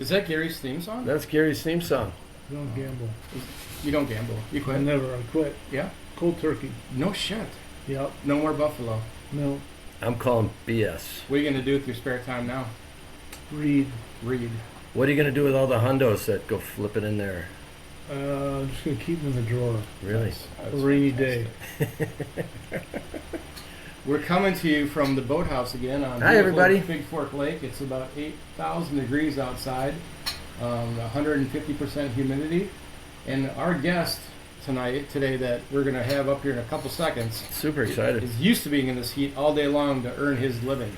Is that Gary's theme song? That's Gary's theme song. Don't gamble. You don't gamble. You I quit? never. I quit. Yeah? Cold turkey. No shit. Yep. No more Buffalo. No. I'm calling BS. What are you going to do with your spare time now? Read. Read. What are you going to do with all the hundos that go flipping in there? I'm just going to keep them in the drawer. Really? That's A rainy fantastic. We're coming to you from the boathouse again on Hi, everybody. Big Fork Lake. It's about 8,000 degrees outside, 150% humidity. And our guest today that we're going to have up here in a couple seconds Super excited. is used to being in this heat all day long to earn his living.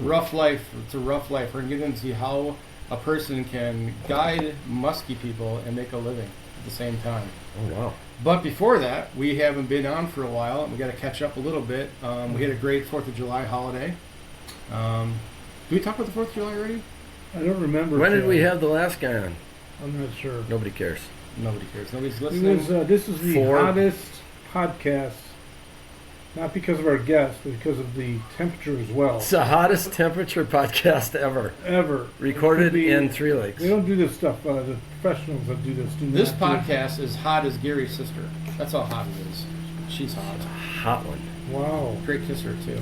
Rough life. It's a rough life. We're going to get into how a person can guide musky people and make a living at the same time. Oh, wow. But before that, we haven't been on for a while, and we got to catch up a little bit. We had a great 4th of July holiday. Did we talk about the 4th of July already? I don't remember. When did we have the last guy on? I'm not sure. Nobody cares. Nobody cares. Nobody's It listening. was, this is the hottest podcast, not because of our guests, but because of the temperature as well. It's the hottest temperature podcast ever. Ever. Recorded in Three Lakes. We don't do this stuff. The professionals that do this do This not do it. podcast is hot as Gary's sister. That's how hot it is. She's hot. Hot one. Wow. Great kisser, too.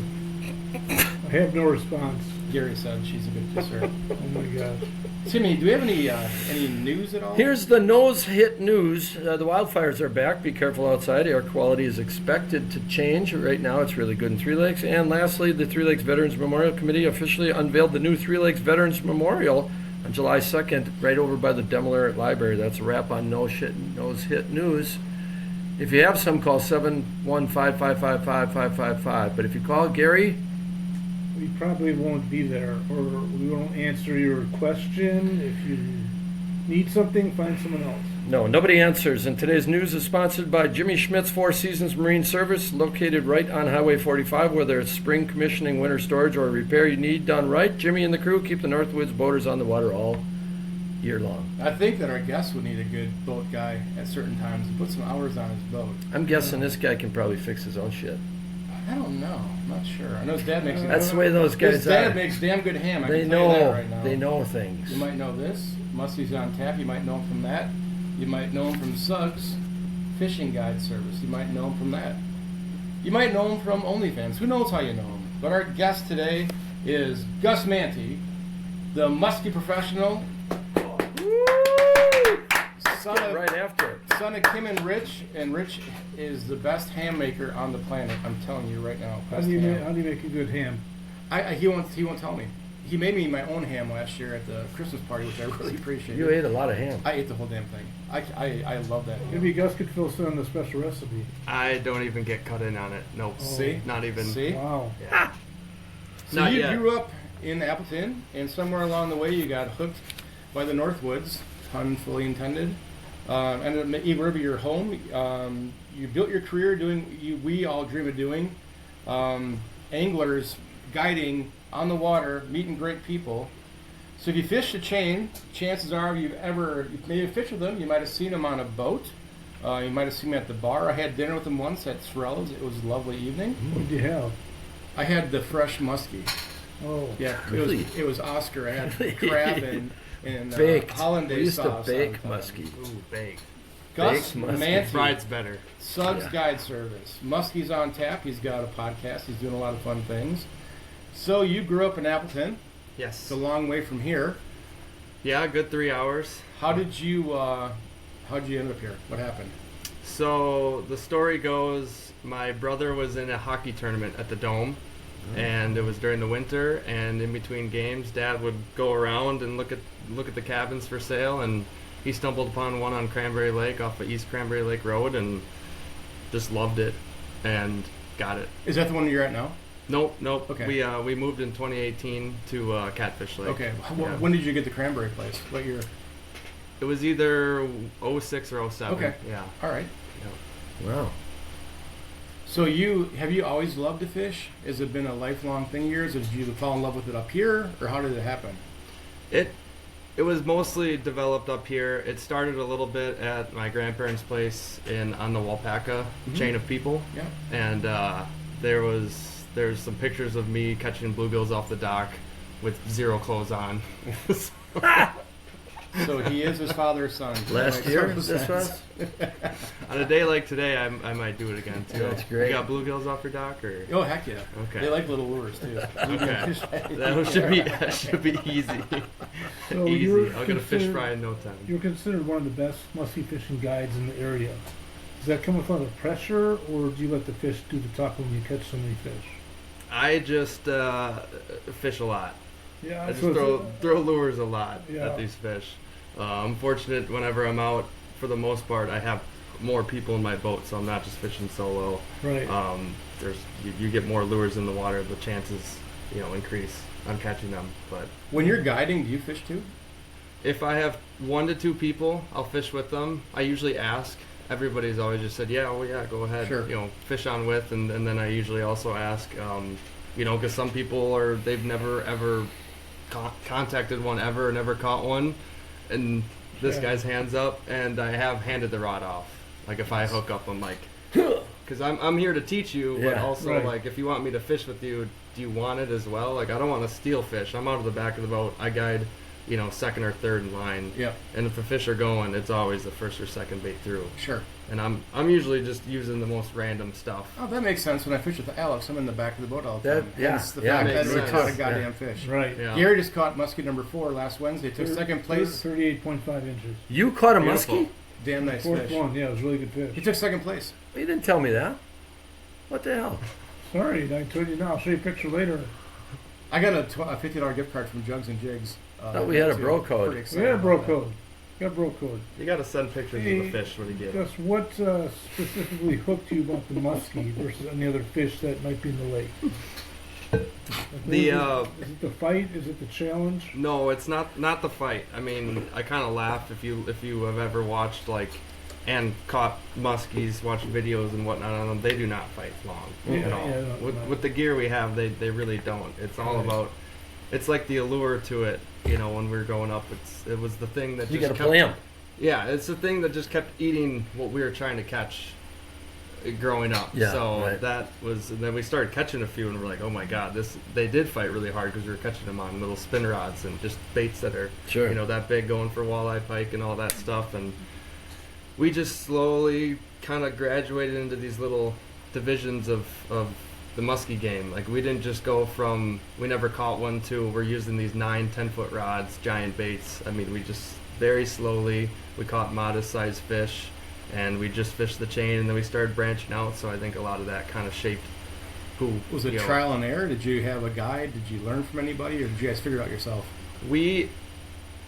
I have no response. Gary said she's a good kisser. Oh my gosh. Timmy, do we have any news at all? Here's the nose hit news. The wildfires are back. Be careful outside. Air quality is expected to change. Right now, it's really good in Three Lakes. And lastly, the Three Lakes Veterans Memorial Committee officially unveiled the new Three Lakes Veterans Memorial on July 2nd, right over by the Demler Library. That's a wrap on nose hit news. If you have some, call 715-555-5555. But if you call Gary, We probably won't be there, or we won't answer your question. If you need something, find someone else. no, nobody answers. And today's news is sponsored by Jimmy Schmidt's Four Seasons Marine Service, located right on Highway 45. Whether it's spring commissioning, winter storage, or repair you need done right, Jimmy and the crew keep the Northwoods boaters on the water all year long. I think that our guest would need a good boat guy at certain times to put some hours on his boat. I'm guessing this guy can probably fix his own shit. I don't know. I'm not sure. I know his dad makes That's the way those guys his dad are. makes damn good ham. I They can tell you that know. right now. They know things. You might know this. Muskie's on tap. You might know him from that. You might know him from Suggs Fishing Guide Service. You might know him from that. You might know him from OnlyFans. Who knows how you know him? But our guest today is Gus Mantey, the muskie professional, son of, Right after it. son of Kim and Rich is the best ham maker on the planet. I'm telling you right now. How Best do you ham. make a good ham? He won't tell me. He made me my own ham last year at the Christmas party, which I really appreciated. You ate a lot of ham. I ate the whole damn thing. I love that ham. Maybe Gus could fill us in on the special recipe. I don't even get cut in on it. Nope. See? Not even. See? Wow. Yeah. So Not you yet. grew up in Appleton, and somewhere along the way you got hooked by the Northwoods, pun fully intended. Ended up making River your home. You built your career doing, we all dream of doing, anglers, guiding on the water, meeting great people. So if you fish a chain, chances are you may have fished with them, you might have seen them on a boat. You might have seen them at the bar. I had dinner with them once at Sorrel's. It was a lovely evening. What did you have? I had the fresh muskie. Oh. Yeah, Really? it was Oscar. I had crab and Baked. hollandaise We used to sauce. bake on top. muskie. Ooh, baked. Gus Baked muskie. Mantey, Fried's better. Suggs Yeah. Guide Service. Muskie's on tap. He's got a podcast. He's doing a lot of fun things. So you grew up in Appleton. Yes. It's a long way from here. Yeah, a good 3 hours. How did you end up here? What happened? So the story goes, my brother was in a hockey tournament at the Dome, and it was during the winter. And in between games, Dad would go around and look at the cabins for sale, and he stumbled upon one on Cranberry Lake off of East Cranberry Lake Road, and just loved it, and got it. Is that the one you're at now? Nope. Okay. We moved in 2018 to Catfish Lake. Okay. Yeah. When did you get the cranberry place? What year? It was either 06 or 07. Okay. Yeah. All right. Wow. So have you always loved to fish? Has it been a lifelong thing of yours? Did you fall in love with it up here, or how did it happen? It was mostly developed up here. It started a little bit at my grandparents' place on the Walpaca chain of people. Yeah. And there's some pictures of me catching bluegills off the dock with zero clothes on. So he is his father's son. That Last makes year, total this sense. was? On a day like today, I might do it again too. That's great. You got bluegills off your dock, or Oh heck yeah! Okay. They like little lures too. okay, that should be easy. So Easy. you're I'll get a fish considered- fry in no time. You're considered one of the best musky fishing guides in the area. Does that come with a lot of pressure, or do you let the fish do the talking when you catch so many fish? I just fish a lot. Yeah, I just so it's- throw lures a lot Yeah. at these fish. I'm fortunate whenever I'm out. For the most part, I have more people in my boat, so I'm not just fishing solo. right. There's you get more lures in the water, the chances increase on catching them. But When you're guiding, do you fish too? if I have 1 to 2 people, I'll fish with them. I usually ask. Everybody's always just said, yeah, well, yeah, go ahead, Sure. fish on with, and then I usually also ask, because some people they've never ever contacted one ever, never caught one, and this Yeah. guy's hands up, and I have handed the rod off. Like if I hook up, I'm like, because I'm here to teach you, but Yeah. also Right. like if you want me to fish with you, do you want it as well? Like I don't want to steal fish. I'm out of the back of the boat. I guide, second or third in line. Yeah, And if the fish are going, it's always the first or second bait through. sure. And I'm usually just using the most random stuff. Oh, that makes sense. When I fish with Alex, I'm in the back of the boat all the That- time. yeah, Hence the yeah, fact makes that we sense. caught a Yeah. goddamn fish. Right. Yeah. Gary just caught muskie number 4 last Wednesday. Took second place. 38.5 inches. You caught a Beautiful. muskie? Damn nice Fourth fish. one. Yeah, it was really good He fish. took second place. You didn't tell me that. What the hell? Sorry, I told you now. I'll show you a picture later. I got a $50 gift card from Jugs and Jigs. Thought we had a too. bro code. Pretty We excited had a bro about that. code. Got a bro code. You got to send pictures of Hey, the fish when you get. Gus, what specifically hooked you about the muskie versus any other fish that might be in the lake? The, is it the fight? Is it the challenge? No, it's not the fight. I mean, I kind of laugh if you have ever watched and caught muskies, watched videos and whatnot on them. They do not fight long Yeah, at all. yeah, no, with no. with the gear we have, they really don't. It's all Right. about. It's like the allure to it. When we were growing up, it was the thing that You just got to kept, play 'em. Yeah, it's the thing that just kept eating what we were trying to catch growing up. Yeah, so right. that was, and then we started catching a few, and we're like, oh my god, they did fight really hard because we were catching them on little spin rods and just baits that are Sure. that big, going for walleye, pike, and all that stuff. And we just slowly kind of graduated into these little divisions of the muskie game. Like we didn't just go from we never caught one to we're using these 9-10 foot rods, giant baits. I mean, we just very slowly we caught modest sized fish, and we just fished the chain, and then we started branching out. So I think a lot of that kind of shaped who Was it trial and error? Did you have a guide? Did you learn from anybody, or did you guys figure it out yourself?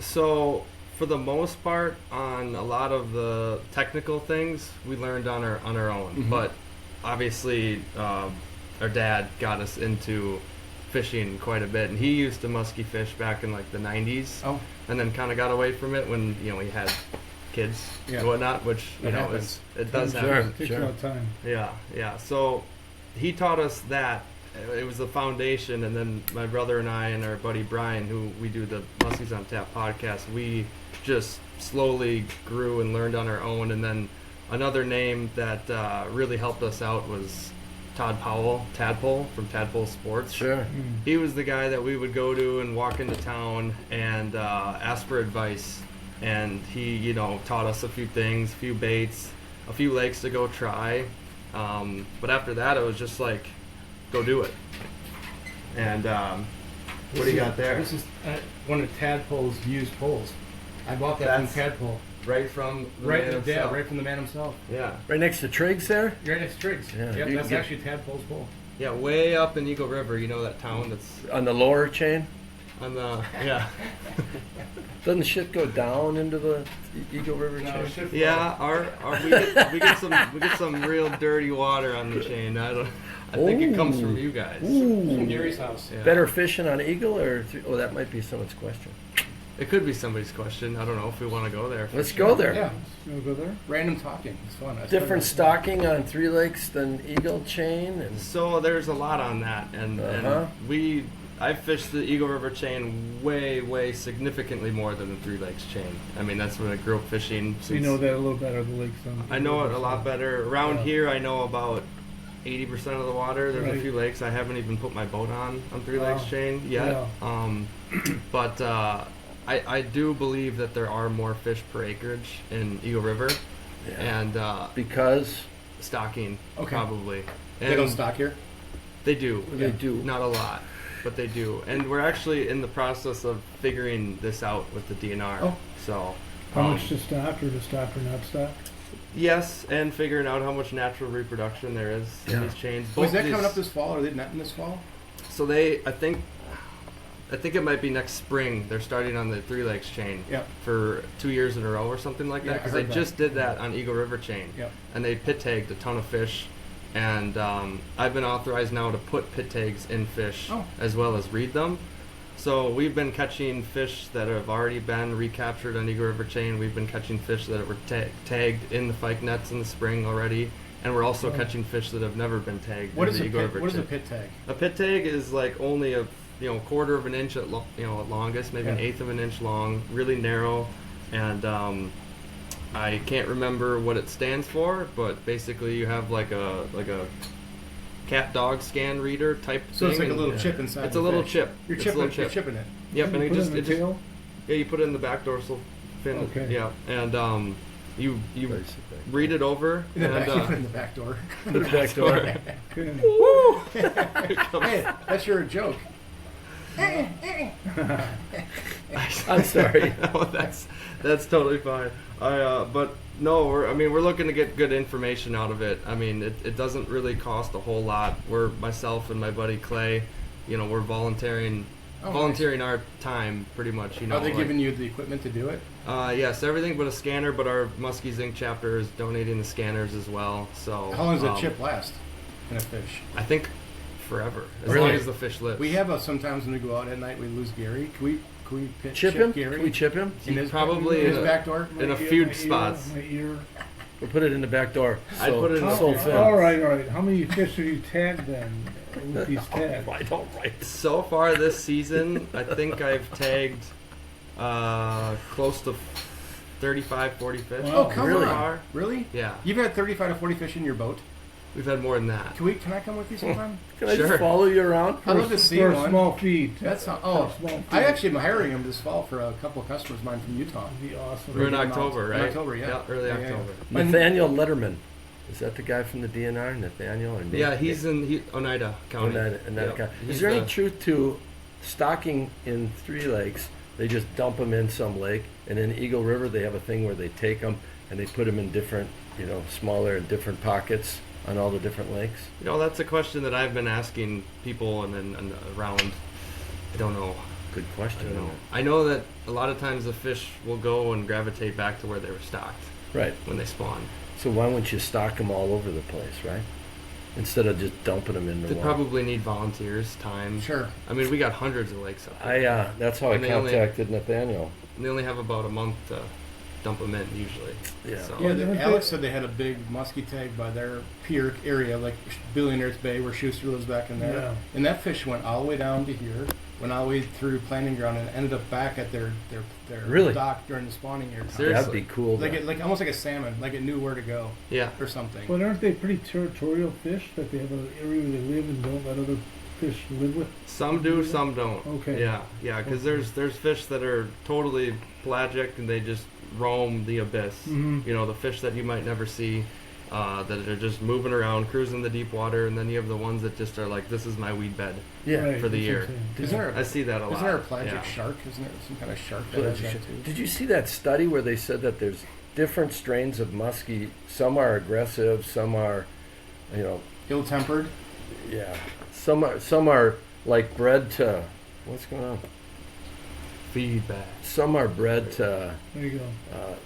So for the most part, on a lot of the technical things, we learned on our own. Mhm. But obviously, our dad got us into fishing quite a bit, and he used to musky fish back in like the 90s, Oh, and then kind of got away from it when he had kids Yeah. and whatnot, which That happens. it does Sure. happen. Takes a lot of time. Yeah. So he taught us that. It was the foundation, and then my brother and I and our buddy Brian, who we do the Muskies on Tap podcast, we just slowly grew and learned on our own. And then another name that really helped us out was Todd Powell, Tadpole from Tadpole Sports. Sure. He was the guy that we would go to and walk into town and ask for advice. And he, taught us a few things, a few baits, a few lakes to go try. But after that, it was just like, go do it. And what do you got there? This is one of Tadpole's used poles. I bought that That's- from Tadpole. Right from the Right, man himself. right from the man himself. Yeah. Right next to Triggs there? Right next to Triggs. Yeah, Yep, you that's get- actually Tadpole's pole. Yeah, way up in Eagle River, that town that's On the lower chain? on the, yeah. Doesn't shit go down into the Eagle River chain? Yeah, our we get some real dirty water on the chain. I think it comes from you guys. From Ooh. Gary's house. Yeah. Better fishing on Eagle or that might be someone's question. It could be somebody's question. I don't know if we want to go there. Let's go there. Yeah, You want to go there? random talking. It's fun. That's Different fun. stocking on Three Lakes than Eagle chain, and So there's a lot on that, and Uh-huh. I fished the Eagle River chain way significantly more than the Three Lakes chain. I mean, that's when I grew up fishing. So you know that a little better, the lakes. I know it a lot better. Around Yeah. here, I know about 80% of the water. There's a Right. few lakes I haven't even put my boat on Three Wow. Lakes chain yet. Yeah. But I do believe that there are more fish per acreage in Eagle River, Yeah. and Because stocking Okay. probably. They don't And stock here. They do. they do. Not a lot, but they do. And we're actually in the process of figuring this out with the DNR. Oh. So, How much to stock or to stock or not stock? yes, and figuring out how much natural reproduction there is Yeah. in these chains. Oh, is Both that coming these- up this fall? Are they netting this fall? So I think it might be next spring. They're starting on the Three Lakes chain Yep. for 2 years in a row or something like Yeah, that. I Because they heard that. just did that on Eagle River chain, Yep. and they pit tagged a ton of fish. And I've been authorized now to put pit tags in fish Oh. as well as read them. So we've been catching fish that have already been recaptured on Eagle River chain. We've been catching fish that were tagged in the fike nets in the spring already, and we're also catching fish that have never been tagged What in is the a Eagle pit? River What is a chain. pit tag? A pit tag is like only a quarter of an inch at at longest, maybe an Yeah. eighth of an inch long, really narrow, and I can't remember what it stands for, but basically you have like a cat dog scan reader type So thing. it's like a and little chip inside. It's the a little fish. chip. You're It's a chipping. little You're chip. chipping it. Yep, and You it put just in the it just tail? yeah, you put it in the back dorsal fin. Okay. Yeah, and you Basic. read it over In the and back, you put it in the back door. Put it back door. Okay. Hey, that's your joke. I'm sorry. No, that's totally fine. But no, we're looking to get good information out of it. I mean, it doesn't really cost a whole lot. We're myself and my buddy Clay, we're volunteering Oh, volunteering our time pretty much. Are they like- giving you the equipment to do it? Yes, everything but a scanner. But our Muskies Inc. chapter is donating the scanners as well. So How long does a chip last in a fish? I think forever, as Really? long as the fish lives. We have sometimes when we go out at night we lose Gary. Can we Chip him? Gary? Can we chip him? in his Probably in his in a- back door? in a My few ear, spots. My ear. We'll put it in the back door. I'd put it in the so back thin. All right. How many fish have you tagged then with these tags? I don't write. So far this season, I think I've tagged close to 35, 40 fish. Wow. Oh, come Really? on. Really? Yeah, You've had 35 to 40 fish in your boat? we've had more than that. Can I come with you sometime? Can I Sure. just follow you around? I'd love to see For a one. small feed. That's not, For a oh, small feed. I actually am hiring him this fall for a couple of customers of mine from Utah. That'd be awesome. We're in Bring them out. October, In right? October, yeah. early Yeah, yeah, October. yeah. Nathaniel Letterman. Is that the guy from the DNR? Nathaniel? Or Yeah, he's in Oneida County. Oneida Yep. County. He's Is there any the- truth to stocking in Three Lakes? They just dump them in some lake, and in Eagle River they have a thing where they take them and they put them in different, smaller and different pockets on all the different lakes. That's a question that I've been asking people and around. I don't know. Good I question. don't know. isn't I know that a lot of times the fish will go and gravitate back to where they were stocked it? Right. when they spawn. So why wouldn't you stock them all over the place, right? Instead of just dumping them in the They water. probably need volunteers, time. Sure. I mean, we got hundreds of lakes up there. That's how I And they only- contacted Nathaniel. And they only have about a month to dump them in usually. Yeah. So, Yeah, Well, Alex said they had a big muskie tag by their pier area, like Billionaire's Bay, where Schuster lives back in there. Yeah. And that fish went all the way down to here, went all the way through planting ground, and ended up back at their Really? dock during the spawning year time. Seriously? That'd be cool. Like though. like almost like a salmon, like it knew where to go yeah. or something. But aren't they pretty territorial fish that they have an area where they live and don't let other fish live with? Some do, some don't. Okay. Yeah, because Okay. there's fish that are totally pelagic and they just roam the abyss. Mhm. The fish that you might never see, that are just moving around, cruising the deep water, and then you have the ones that just are like, this is my weed bed. Yeah. Right, for the that's year. what I'm saying. Isn't there I see that a lot. Isn't there a pelagic Yeah. shark? Isn't there some kind of shark that Pelagic does that shark. too? Did you see that study where they said that there's different strains of muskie? Some are aggressive, some are, Ill-tempered. yeah. Some are like bred to. What's going on? Feedback. Some are bred to There you go.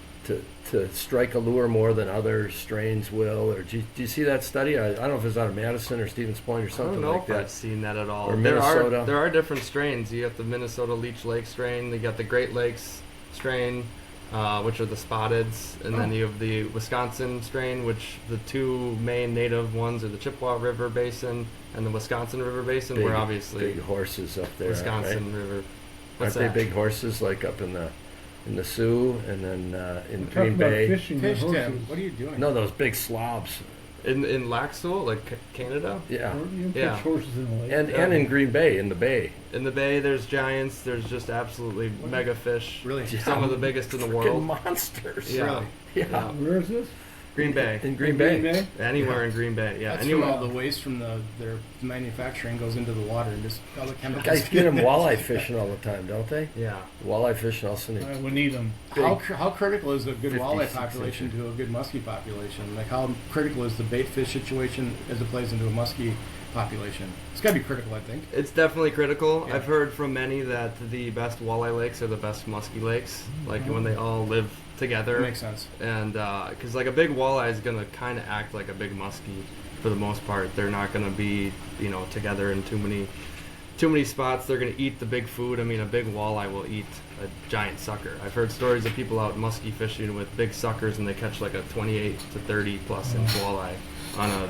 to strike a lure more than other strains will. Or do you see that study? I don't know if it's out of Madison or Stevens Point or I something don't know like if that. I've seen that at all. Or there Minnesota. are different strains. You got the Minnesota Leech Lake strain. You got the Great Lakes strain, which are the spotteds, and then you have the Wisconsin strain, which the two main native ones are the Chippewa River Basin and the Wisconsin River Basin. Big, where obviously big horses up there. Wisconsin right? River. Aren't What's they that? big horses like up in the Sioux and then in We're Green talking about Bay? fishing Fish, and Tim. horses. What are you doing? No, those big slobs. In Laxville, like Canada. Yeah. Or you can Yeah. catch horses in the lake. And in Green Bay, in the Bay. In the bay, there's giants. There's just absolutely mega fish. Really? Some of the biggest in the Freaking world. monsters. Yeah. Really? Yeah. Where is this? Green Bay. In Green Bay. Anywhere in Green Bay. Yeah. That's from Anywhere. all the waste from their manufacturing goes into the water and just all the chemicals. Guys get them walleye fishing all the time, don't they? Yeah. Walleye fishing all Sunday. I would need them. How critical is a good 50, walleye 60 population inches. to a good muskie population? Like how critical is the bait fish situation as it plays into a muskie population? It's got to be critical, I think. It's definitely critical. Yeah. I've heard from many that the best walleye lakes are the best muskie lakes. Like when they all live together. That makes sense. And because like a big walleye is gonna kind of act like a big muskie for the most part. They're not gonna be together in too many spots. They're gonna eat the big food. I mean, a big walleye will eat a giant sucker. I've heard stories of people out muskie fishing with big suckers and they catch like a 28 to 30 plus inch walleye on a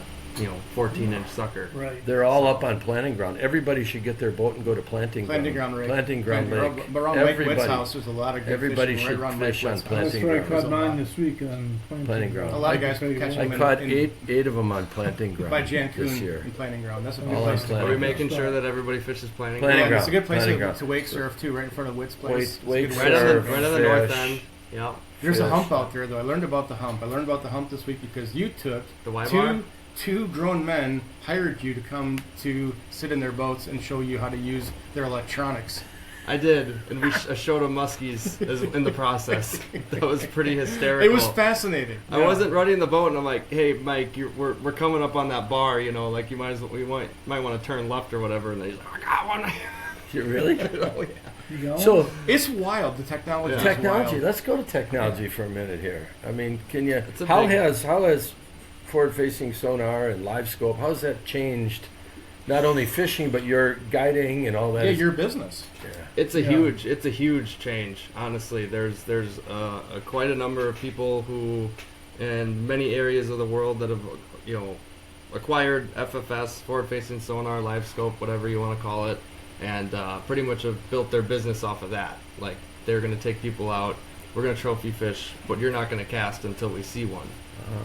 14-inch sucker. Right. They're all up on planting ground. Everybody should get their boat and go to planting ground. Planting ground lake. But around Mike Everybody. Witt's house, there's a lot of good Everybody fishing should right around fish Mike on Witt's house. planting That's where I ground. caught There's a mine lot. this week on Planting ground. A lot of I guys can tell catch you I them what. caught in, eight of them on planting ground by Jan this Kuhn year. in planting ground. That's a All good on place to planting Are we go. ground. making sure that everybody fishes planting Planting Yeah, ground? it's a good place Planting to, ground. to wake surf too, right in front of Witt's place. Wake It's a good Right way to on the surf, surf. north fish. end. Yeah. There's a Fish. hump out there, though. I learned about the hump. I learned about the hump this week because you took The Y bar? two grown men hired you to come to sit in their boats and show you how to use their electronics. I did, and I showed them muskies in the process. That was pretty hysterical. It was fascinating. I wasn't running the boat, and I'm like, "Hey, Mike, we're coming up on that bar. Like you might want to turn left or whatever." And he's like, "I got one." You really? Oh, yeah. You go? So It's wild. The technology. Yeah. is technology. wild. Let's go to technology for a minute here. I mean, can you? It's a How big- has forward-facing sonar and live scope? How's that changed? Not only fishing, but your guiding and all that. Yeah, Is- your business. yeah. It's a Yeah. huge change. Honestly, there's quite a number of people who, in many areas of the world, that have acquired FFS, forward-facing sonar, live scope, whatever you want to call it, and pretty much have built their business off of that. Like they're going to take people out, we're going to trophy fish, but you're not going to cast until we see one.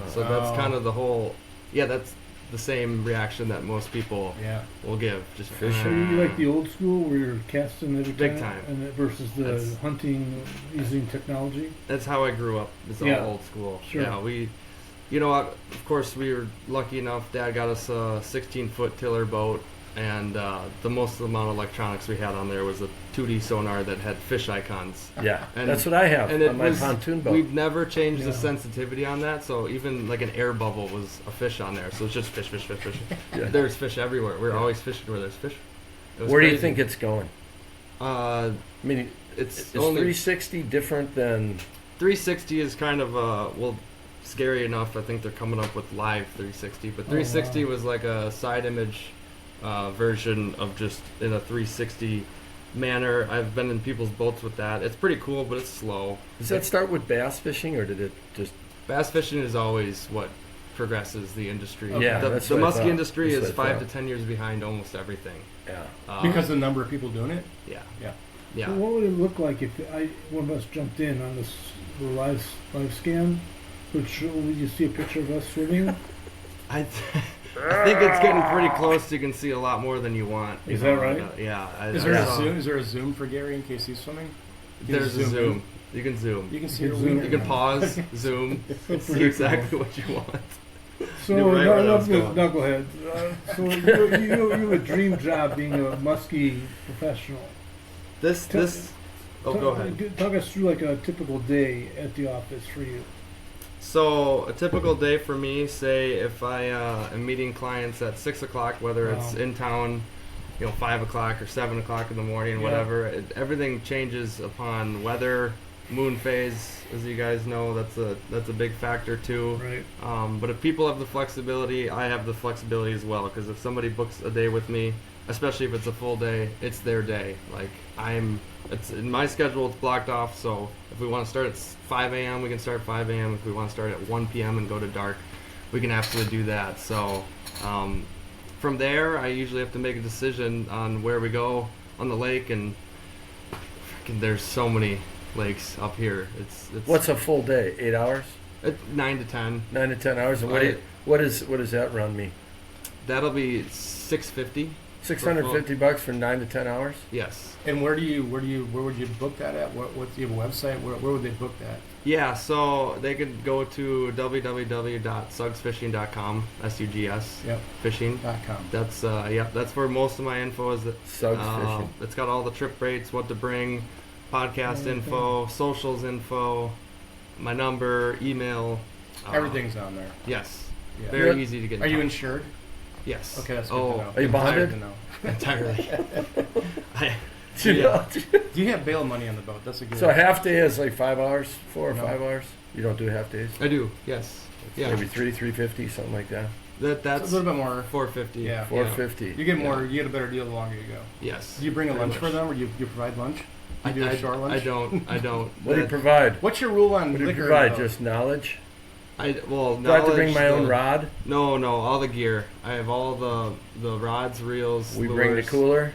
So that's Oh. kind of the whole. Yeah, that's the same reaction that most people Yeah. will give. Just Fishing. So you like the old school where you're casting every Big time. and that versus the That's- hunting using technology? That's how I grew up. It's all Yeah. old school. Sure. Yeah, of course, we were lucky enough. Dad got us a 16-foot tiller boat, and the most amount of electronics we had on there was a 2D sonar that had fish icons. Yeah, And- that's what I have And it on my was, pontoon boat. we've never changed the Yeah. sensitivity on that. So even like an air bubble was a fish on there. So it's just fish, fish, fish, fish. Yeah. There's fish everywhere. We're Yeah. always fishing where there's fish. It was Where do you crazy. think it's going? I mean, it's is only 360 different than? 360 is kind of scary enough. I think they're coming up with live 360, but 360 was like a side image version of just in a 360 manner. I've been in people's boats with that. It's pretty cool, but it's slow. Does that start with bass fishing, or did it just? Bass fishing is always what progresses the industry. Yeah, the, that's the what I muskie thought. industry That's is what I 5 to thought. 10 years behind almost everything. Yeah. Because of the number of people doing it. Yeah. Yeah. Yeah. So what would it look like if one of us jumped in on the live scan? Would you see a picture of us swimming? I think it's getting pretty close. You can see a lot more than you want. Is that right? Yeah. Is there a zoom? Is there a zoom for Gary in case he's swimming? You can There's a zoom zoom. in. You can zoom. You can see You your can zoom. wiener. You can pause, zoom, So see pretty exactly cool. what you want. So You're right where that was going. no, go ahead. So you have a dream job being a muskie professional. Oh, go ahead. Talk us through like a typical day at the office for you. So a typical day for me, say if I am meeting clients at 6 o'clock, whether it's Wow. in town, 5 o'clock or 7 o'clock in the morning, Yeah. whatever, everything changes upon weather, moon phase, as you guys know. That's a big factor too. Right. But if people have the flexibility, I have the flexibility as well. Because if somebody books a day with me, especially if it's a full day, it's their day. Like it's in my schedule. It's blocked off. So if we want to start at 5 a.m., we can start at 5 a.m. If we want to start at 1 p.m. and go to dark, we can absolutely do that. So from there, I usually have to make a decision on where we go on the lake, and there's so many lakes up here. It's What's a full day? 8 hours? 9 to 10. 9 to 10 hours. And Right. what does that run me? That'll be $650. $650 for 9 to 10 hours. Yes. And where would you book that at? What do you have a website? Where would they book that? Yeah, so they could go to www.sugsfishing.com, S-U-G-S, Yep. fishing. .com. That's that's where most of my info is. Sugs fishing. It's got all the trip rates, what to bring, podcast info, socials info, my number, email. Everything's on there. Yes. Yeah. Very easy to get. Are you touch. insured? Yes. Okay, that's good Oh, to know. Are you bonded? Good to know. entirely. I, Do you know? Do you have bail money on the boat? That's a good. So a half day is like 5 hours, 4 or No. 5 hours. You don't do half days. I do. Yes. Yeah. Maybe 350, something like that. It's That's a little bit more. 450. Yeah. 450. You get more. You get a better deal the longer you go. Yes. Do you bring a pretty lunch for much. them, or you provide lunch? You do a short lunch? I don't. I don't. What do you That- provide? What's your rule on What do you liquor? provide? though? Just knowledge? Do I have to Do I bring my own rod? No, all the gear. I have all the rods, reels. We lures. bring the cooler.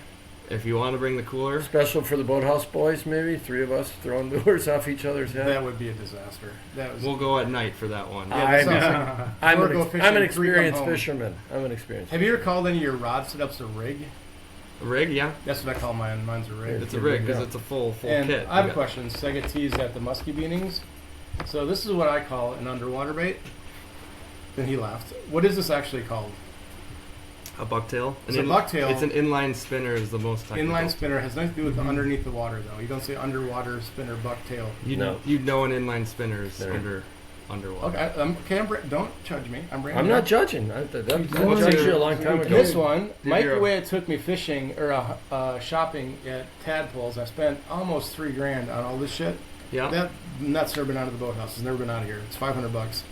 If you want to bring the cooler, Special for the boathouse boys, maybe 3 of us throwing lures off each other's head. That would be a disaster. That was. we'll go at night for that one. Yeah, that sounds like- I'm Or an, go ex- fishing, I'm an 3 come experienced home. fisherman. I'm an experienced. Have you ever called any of your rod setups a rig? Rig, yeah. That's what I call mine. Mine's a rig. It's a rig because it's a full And kit. I have You a got- question. So I get teased at the muskie beanings. So this is what I call an underwater bait. Then he laughed. What is this actually called? A bucktail. It's a bucktail. It's an inline spinner is the most technical. Inline spinner has nothing to do with underneath the water, though. You don't say underwater spinner bucktail. You know an inline spinner is Spinner. underwater. Don't judge me. I'm bringing I'm it not up. judging. I What's judged your- you a long time ago. This one, Did Mike, your- the way it took me fishing or shopping at Tadpoles, I spent almost $3,000 on all this shit. Yeah. That nut's never been out of the boathouse. It's never been out of here. It's $500.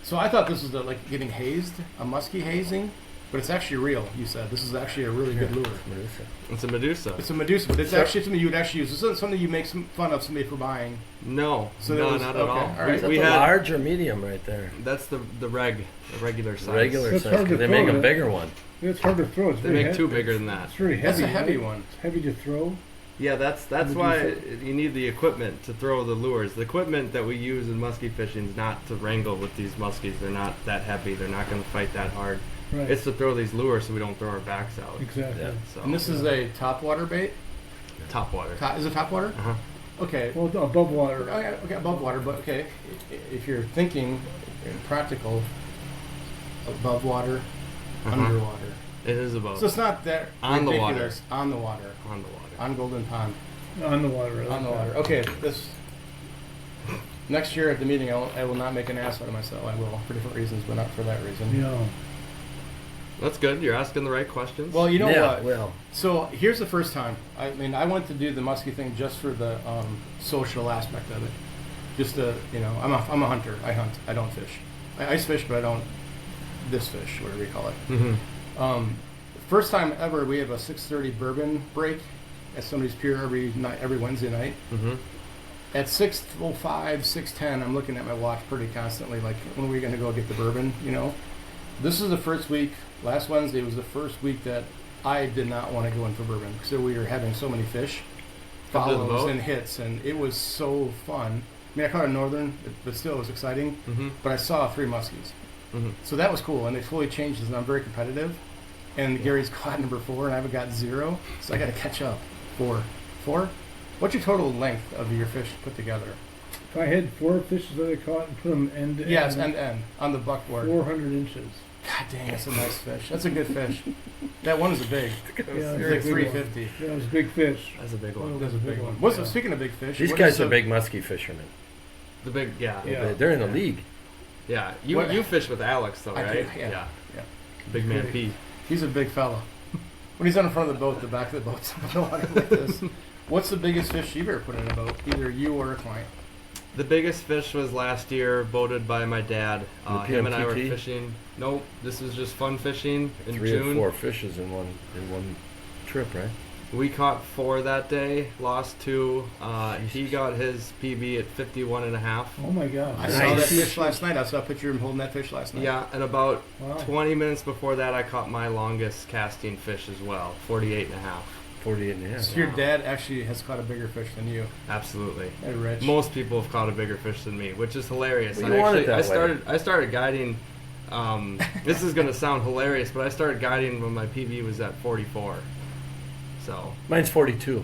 So I thought this was like getting hazed, a muskie hazing, but it's actually real. You said this is actually a really good lure. Medusa. It's a Medusa. It's a Medusa, but it's So- actually something you would actually use. This isn't something you make some fun of somebody for buying. No. So no, that was- not at okay, all. all right. Is that We the had large or medium right there? that's the regular size. Regular That's size. hard 'Cause to they make throw, a yeah. bigger one. It's hard to throw. It's They very make two heavy. bigger than that. It's very heavy. That's a heavy right? one. It's heavy to throw. Yeah, that's Medusa. why you need the equipment to throw the lures. The equipment that we use in muskie fishing is not to wrangle with these muskies. They're not that heavy. They're not going to fight that hard. Right. It's to throw these lures so we don't throw our backs out. Exactly. Yeah. So And this is a topwater bait. top water. Is it topwater? Uh-huh. Okay. Well, above water. Okay, above water, but okay. If you're thinking practical, above water, Uh-huh. underwater. It is above So it's not that On the water. ridiculous. On the water. on the water. On Golden Pond. On the water. On the water. Okay, this next year at the meeting, I will not make an ass out of myself. I will for different reasons, but not for that reason. Yeah. That's good. You're asking the right questions. Well, you know yeah, what? well, So here's the first time. I mean, I went to do the muskie thing just for the social aspect of it. Just to, I'm a hunter. I hunt. I don't fish. I ice fish, but I don't this fish, whatever you call it. Mm-hmm. First time ever, we have a 6:30 bourbon break at somebody's pier every Wednesday night. Mm-hmm. At 6:05, 6:10, I'm looking at my watch pretty constantly. Like, when are we going to go get the bourbon? This is the first week. Last Wednesday was the first week that I did not want to go in for bourbon because we were having so many fish, Come to the follows boat? and hits, and it was so fun. I mean, I caught a northern, but still it was exciting. Mm-hmm. But I saw 3 muskies, Mm-hmm. so that was cool, and they fully changed this, and I'm very competitive. And Gary's caught number 4, and I haven't got 0, so I got to catch up. 4. What's your total length of your fish put together? If I had 4 fishes that I caught and put them end to Yes, end, end on the buckboard. 400 inches. God dang, that's a nice fish. That's a good fish. That one is a big. Yeah, It's it's like a big one. 350. Yeah, it was a big fish. That's a big Well, one. That's a big one. Yeah. Speaking of big fish, these what guys is are the- big muskie fishermen. The big, yeah. Yeah. They're in the league. Yeah. You What- you fish with Alex though, I right? do, yeah. Yeah. Big man Great. Pete. He's a big fella. When he's on the front of the boat, the back of the boat's on the water like this. What's the biggest fish you've ever put in a boat? Either you or a client. The biggest fish was last year, boated by my dad. The Him and I were PMTT? fishing. Nope, this was just fun fishing in 3 June. or 4 fishes in one trip, right? We caught 4 that day, lost 2. He got his PB at 51 and a half. Oh my God. I saw that Nice. fish last night. I saw a picture of him holding that fish last night. Yeah, and about Wow. 20 minutes before that, I caught my longest casting fish as well, 48 and a half. 48 and a half. So your dad actually has caught a bigger fish than you. Absolutely. Hey, Rich. Most people have caught a bigger fish than me, which is hilarious. Well, you want it that I started guiding. This is gonna sound hilarious, but I started guiding when my PB was at 44. So Mine's 42.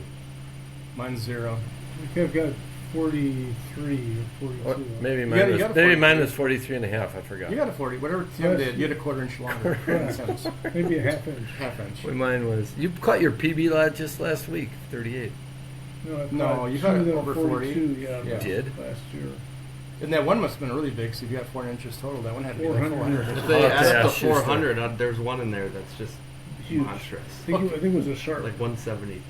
Mine's 0. I think I've got 43 or 42. Or maybe You mine got- you was got a maybe mine 43. was 43 and a half. I forgot. You got a 40. Whatever Tim Yes. did, you had a 1/4 inch longer. in a sense. Maybe a half inch. Half inch. Well, mine was. You caught your PB lad just last week, 38. I've No, got you two got it that are over 40. 42, yeah. Yeah. Did? Last year. And that one must have been really big, so if you had 4 inches total, that one had to be like 400. 400. if they I'll have to add up ask to Schuster. 400, there's one in there that's just Huge. monstrous. I think it was a shark. Like 170.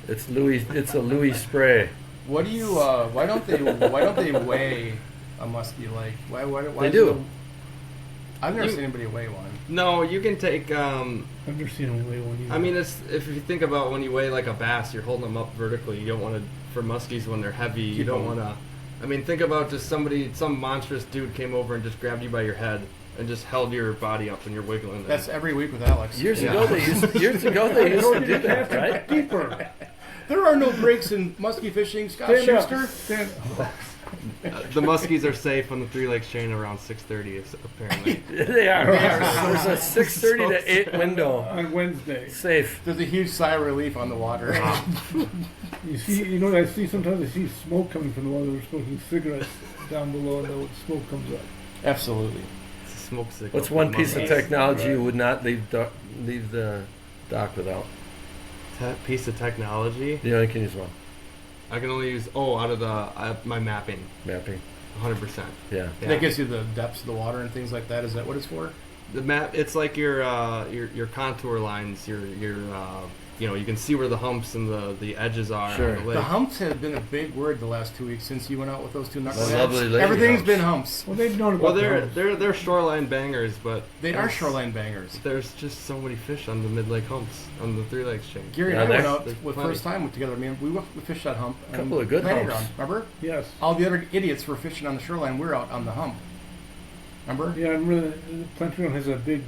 It's Louis. It's a Louis spray. What do you? Why don't they weigh a muskie lake? Why They is do. it I've never You- seen anybody weigh one. No, you can take. I've never seen him weigh one either. I mean, it's if you think about when you weigh like a bass, you're holding them up vertically. You don't want to for muskies when they're heavy. You Keep don't them- want to. I mean, think about just some monstrous dude came over and just grabbed you by your head and just held your body up and you're wiggling. There. That's every week with Alex. Years Yeah. ago, they used to do that, right? Deeper. There are no breaks in muskie fishing, Scott Stand up. Schuster. Stand up. The muskies are safe on the 3 Lakes chain around 6:30, apparently. They are. There's a 6:30 to 8 window. On Wednesday. Safe. There's a huge sigh of relief on the water. You know what I see sometimes? I see smoke coming from the water. They're smoking cigarettes down below, and the smoke comes up. Absolutely. It's a smoke signal. What's one piece of Muskies. technology you would not leave the dock without? Piece of technology? You only can use one. I can only use out of the my mapping, Mapping. 100%. Yeah. Yeah. That gives you the depths of the water and things like that. Is that what it's for? The map, it's like your contour lines. You can see where the humps and the edges are Sure. on the lake. The humps have been a big word the last 2 weeks since you went out with those two lovely knuckleheads. lady Everything's humps. been humps. Well, they've known Well, about the humps. they're shoreline bangers, but They are there's- shoreline bangers. There's just so many fish on the mid lake humps on the 3 Lakes chain. Gary Yeah, and I went there's- out there's with plenty. first time together. I mean, we fished that hump. and Couple of good planted humps. ground, remember? Yes. All the other idiots were fishing on the shoreline. We're out on the hump. Remember? Yeah, I remember the Plenty has a big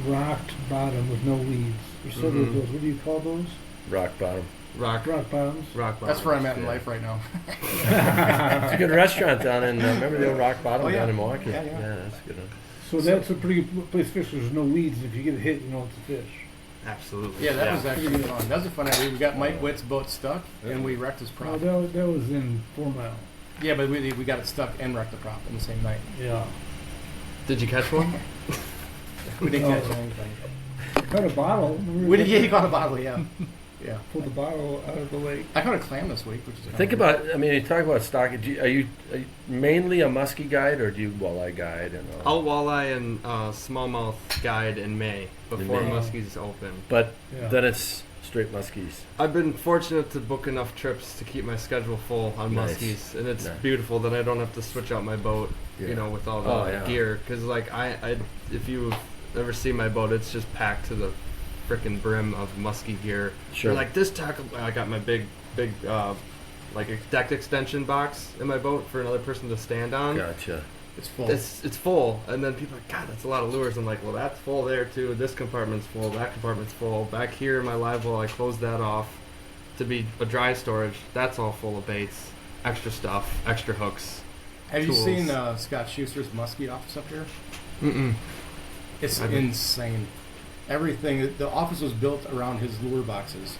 rocked bottom with no weeds. There's several of Mhm. those. What do you call those? Rock bottom. Rock Rock bottoms. That's where I'm at in yeah. life right now. It's a good restaurant down in. Remember the old Rock Bottom Oh, yeah. down in Milwaukee? Yeah, yeah. that's a good one. So that's a pretty good place to fish. There's no weeds. If you get hit, you know it's a fish. Absolutely. Yeah, that was actually fun. That was a fun idea. We got Mike Witt's boat stuck, and we wrecked his prop. That was in 4 Mile. Yeah, but we got it stuck and wrecked the prop in the same night. Yeah. Did you catch one? We didn't catch Oh. anything. Caught a bottle. We did. Yeah, he caught a bottle. Yeah, yeah. Pulled the bottle out of the lake. I caught a clam this week, which is Think about. I mean, you talk about stock. Are you mainly a muskie guide, or do you walleye guide? And all? I'll walleye and smallmouth guide in May before May. muskies open. But Yeah. then it's straight muskies. I've been fortunate to book enough trips to keep my schedule full on Nice. muskies, and it's Nice. beautiful that I don't have to switch out my boat, Yeah. with all the Oh, yeah. gear. Because like if you ever see my boat, it's just packed to the frickin' brim of muskie gear. Sure. And like this tackle, I got my big like a deck extension box in my boat for another person to stand on. Gotcha. it's full. It's full, and then people are like, God, that's a lot of lures. I'm like, well, that's full there too. This compartment's full. That compartment's full. Back here, my live well, I closed that off to be a dry storage. That's all full of baits, extra stuff, extra hooks. Have you tools. seen Scott Schuster's muskie office up here? Mm-mm. It's I haven't. insane. Everything. The office was built around his lure boxes,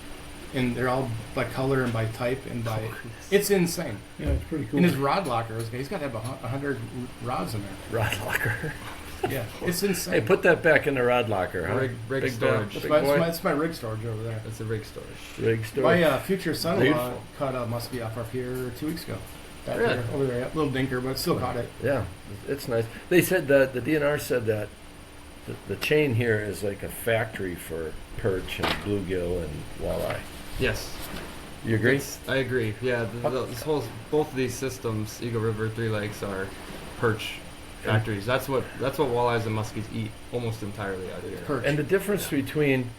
and they're all by color and by type and by. It's insane. Yeah, it's pretty cool. In his rod locker, he's got to have 100 rods in there. Rod locker. Yeah, it's insane. Hey, put that back in the rod locker, huh? Rig Big storage. big it's, my, boy. it's my rig storage over there. That's a rig storage. Rig storage. My future son-in-law Beautiful. caught a muskie off here 2 weeks ago. Back Really? there, over there, yeah, little dinker, but still caught it. Yeah, it's nice. They said that the DNR said that the chain here is like a factory for perch and bluegill and walleye. Yes. You agree? I agree. Yeah, this whole both of these systems, Eagle River, 3 Lakes, are perch factories. That's what walleyes and muskies eat almost entirely out of here. Perch. And the difference between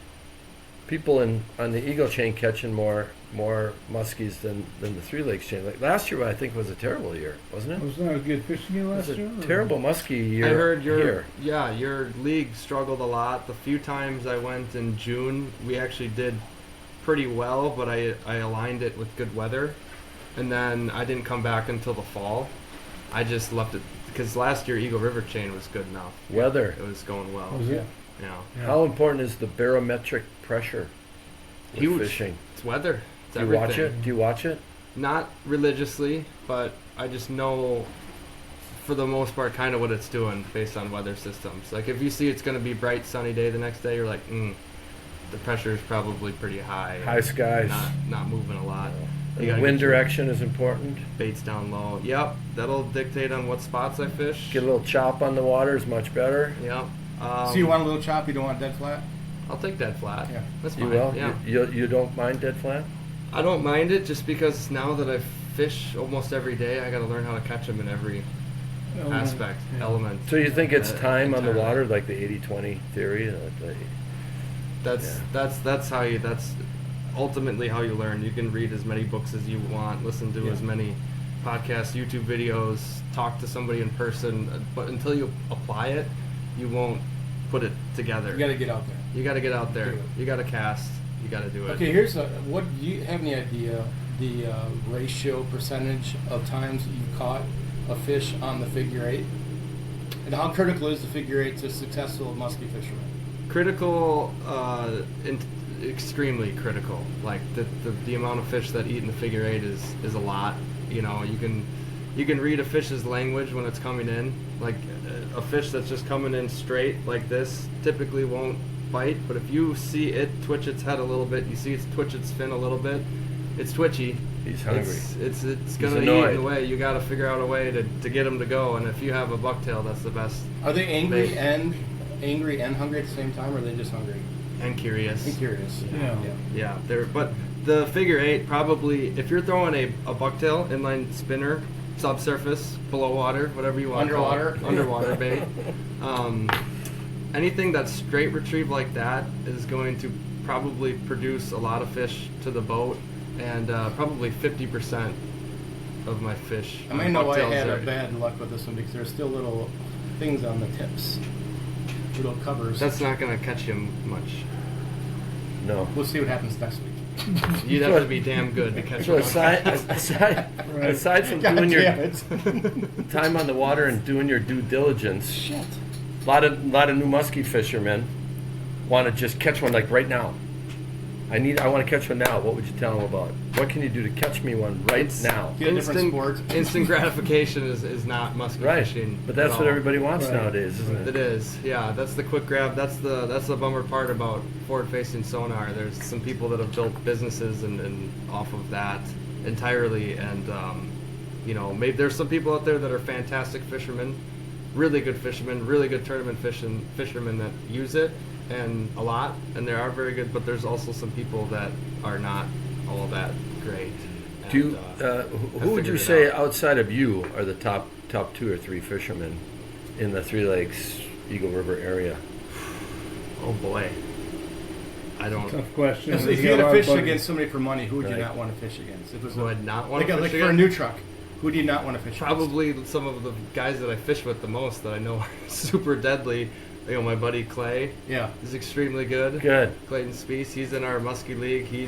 people on the Eagle chain catching more muskies than the Three Lakes chain. Like last year, I think was a terrible year, wasn't it? Was not a good fishing year It last was year? a terrible muskie year. I heard here. your league struggled a lot. The few times I went in June, we actually did pretty well, but I aligned it with good weather, and then I didn't come back until the fall. I just left it because last year Eagle River chain was good enough. Weather. It was going well. Was it? Yeah. How important is the barometric pressure with Huge. fishing? It's weather. It's Do you everything. watch it? Do you watch it? Not religiously, but I just know for the most part kind of what it's doing based on weather systems. Like if you see it's going to be bright sunny day the next day, you're like, the pressure is probably pretty high. High skies. Not moving a lot. You And gotta wind get your direction is important. baits down low. Yep, that'll dictate on what spots I fish. Get a little chop on the water is much better. Yep. So you want a little chop? You don't want dead flat? I'll take dead flat. Yeah. That's You fine. will? Yeah. You don't mind dead flat? I don't mind it just because now that I fish almost every day, I got to learn how to catch them in every aspect, Yeah. element. So you think it's time on the entirely. water, like the 80-20 theory? That's how you. That's ultimately how you learn. You can read as many books as you want, listen to Yeah. as many podcasts, YouTube videos, talk to somebody in person, but until you apply it, you won't put it together. You got to get out there. You got to get out there. Do it. You got to cast. You got to do it. Okay, here's what do you have any idea the ratio percentage of times that you've caught a fish on the figure eight, and how critical is the figure eight to successful muskie fishermen? Critical, extremely critical. Like the amount of fish that eat in the figure eight is a lot. You know, you can read a fish's language when it's coming in. Like a fish that's just coming in straight like this typically won't bite, but if you see it twitch its head a little bit, you see it twitch its fin a little bit, it's twitchy. He's hungry. It's He's gonna eat annoyed. in the way. You got to figure out a way to get him to go. And if you have a bucktail, that's the best. Are they angry Bait. and hungry at the same time, or are they just hungry And curious. and curious? Yeah. Yeah, but the figure eight probably, if you're throwing a bucktail, inline spinner, subsurface, below water, whatever you want Underwater. to call it, underwater bait, anything that's straight retrieve like that is going to probably produce a lot of fish to the boat, and probably 50% of my fish. I may know I bucktails had are- a bad luck with this one because there's still little things on the tips, little covers. That's not going to catch you much. No. We'll see what happens next week. You'd have to be damn good to catch So one. aside from God doing your damn it. time on the water and doing your due diligence, Shit. a lot of new muskie fishermen want to just catch one like right now. I want to catch one now. What would you tell them about? What can you do to catch me one right It's- now? Get a different sport. Instant gratification is not musky Right. fishing. But that's at what all. everybody wants Right. nowadays, isn't It it? is, yeah. That's the quick grab. That's the bummer part about forward-facing sonar. There's some people that have built businesses and off of that entirely, and maybe there's some people out there that are fantastic fishermen, really good fishermen, really good tournament fishermen that use it and a lot, and they are very good. But there's also some people that are not all that great. Do you, And, who would you figured it say out. outside of you are the top 2 or 3 fishermen in the Three Lakes, Eagle River area? Oh boy, I don't. Tough question. If There's you had a to lot of fish buddies. against somebody for money, who would Right. you not want to fish against? If it was Who I'd not want to like fish for a against? new truck, who do you not want to fish against? Probably some of the guys that I fish with the most that I know are super deadly. My buddy Clay Yeah. is extremely good. Good. Clayton Speece, he's in our muskie league. He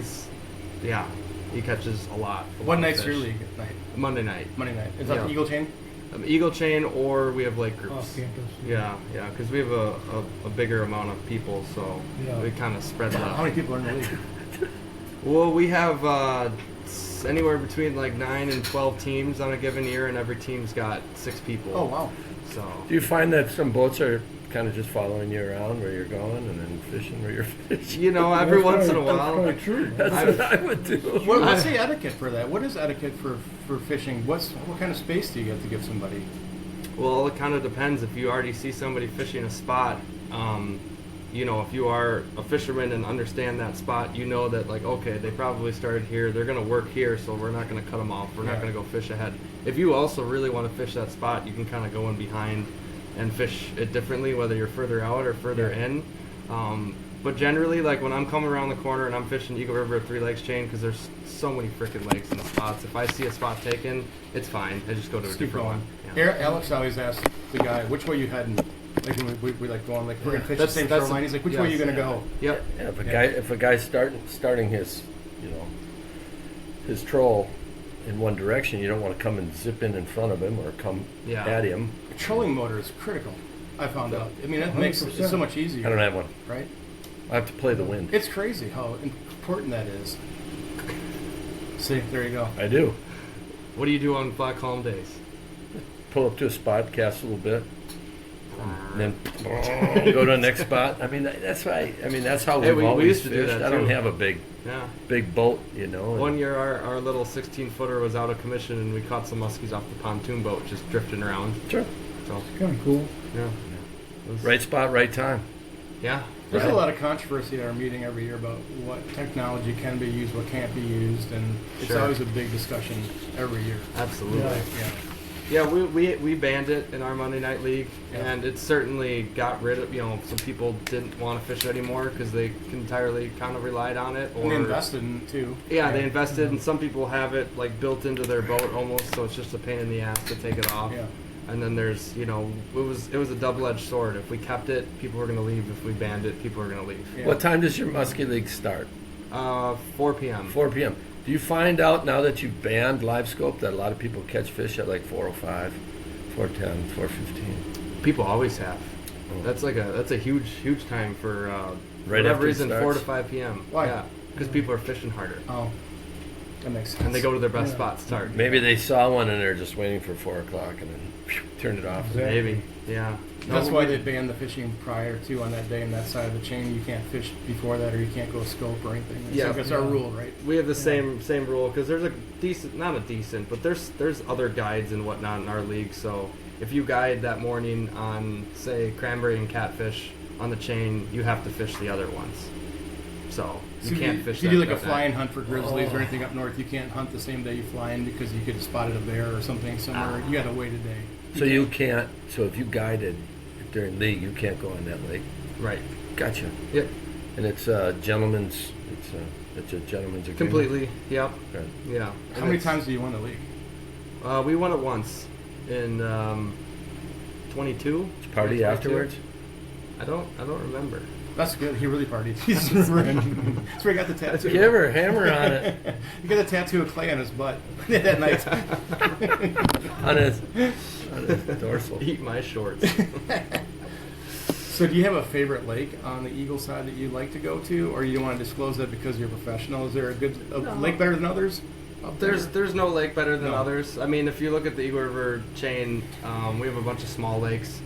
catches a lot. What of night's fish. your league night? Monday night. Monday night. Is that Yeah. the Eagle Chain? Eagle Chain, or we have lake groups. Off campus. Yeah, because we have a bigger amount of people, so Yeah. we kind of spread that. How many people are in the league? Well, we have anywhere between like 9 and 12 teams on a given year, and every team's got 6 people. Oh wow. So Do you find that some boats are kind of just following you around where you're going and then fishing where you're fishing? every That's once in a probably- while. That's probably true. That's I've- what I would do. What's the etiquette for that? What is etiquette for fishing? What kind of space do you have to give somebody? Well, it kind of depends. If you already see somebody fishing a spot, if you are a fisherman and understand that spot, you know that like, okay, they probably started here. They're going to work here, so we're not going to cut them off. We're not Yeah. going to go fish ahead. If you also really want to fish that spot, you can kind of go in behind and fish it differently, whether you're further out or further in. But generally, like when I'm coming around the corner and I'm fishing Eagle River or Three Lakes chain, because there's so many freaking lakes and spots. If I see a spot taken, it's fine. I just go to a Keep different going. one. Yeah. Alex always asks the guy, which way you heading? Like when we like going, like we're gonna fish That's- the same that's- shoreline. He's like, which way are you yes. gonna go? Yep. Yeah, Yeah. if a guy's starting his, his troll in one direction, you don't want to come and zip in front of him or come Yeah. at him. A trolling motor is critical. I found out. I mean, that makes it 100%. so much easier. I don't have one. Right? I have to play the wind. It's crazy how important that is. See, there you go. I do. What do you do on Black Calm days? Pull up to a spot, cast a little bit, and then go to the next spot. I mean, that's why. I mean, that's how Hey, we've we always used to do fished. that, I don't too. have a big Yeah. boat, and One year, our little 16-footer was out of commission, and we caught some muskies off the pontoon boat, just drifting around. Sure. So, Kind of cool. yeah. It was- Right spot, right time. Yeah. There's Right. a lot of controversy at our meeting every year about what technology can be used, what can't be used, and it's Sure. always a big discussion every year. Absolutely. Yeah. Yeah. Yeah, we banned it in our Monday Night League, Yeah. and it certainly got rid of, some people didn't want to fish it anymore because they entirely kind of relied on it. Or And they invested in it too. Yeah, they Right? invested, and some people have it like built into their boat almost, so it's just a pain in the ass to take it off. Yeah. And then there's, it was a double-edged sword. If we kept it, people were going to leave. If we banned it, people were going to leave. Yeah. What time does your muskie league start? 4 p.m. 4 p.m. Do you find out now that you've banned live scope that a lot of people catch fish at like 4:05, 4:10, 4:15? People always have. Oh. That's a huge time for Right whatever after it reason, 4 to starts? 5 p.m. Why? Yeah, because people are fishing harder Oh, that makes sense. and they go to their best Yeah. spot start. Maybe they saw one and they're just waiting for 4 o'clock and then turned it off. Exactly. Maybe, yeah. That's No, why we- they banned the fishing prior to on that day on that side of the chain. You can't fish before that, or you can't go scope or anything. Yeah. That's our rule, right? We have the same rule because there's a decent, not a decent, but there's other guides and whatnot in our league. So if you guide that morning on, say, cranberry and catfish on the chain, you have to fish the other ones. So you can't fish. If you that do like a that flying night. hunt for grizzlies or anything up north, you can't hunt the same day you fly in because you could have spotted a bear or something somewhere. You got to wait a day. So you can't. So if you guided during league, you can't go on that lake. Right. Gotcha. Yep. And it's a gentleman's. It's a gentleman's agreement. Completely. Yep. Right. Yeah. How many times do you win the league? We won it once in 22. Did you party 22. afterwards? I don't remember. That's good. He really partied. That's where he got the tattoo. Give her a hammer on it. He got a tattoo of clay on his butt that night. on his dorsal. Eat my shorts. So do you have a favorite lake on the Eagle side that you like to go to, or you don't want to disclose that because you're a professional? Is there a good lake better than others? up there? There's no lake better than No. others. I mean, if you look at the Eagle River chain, we have a bunch of small lakes.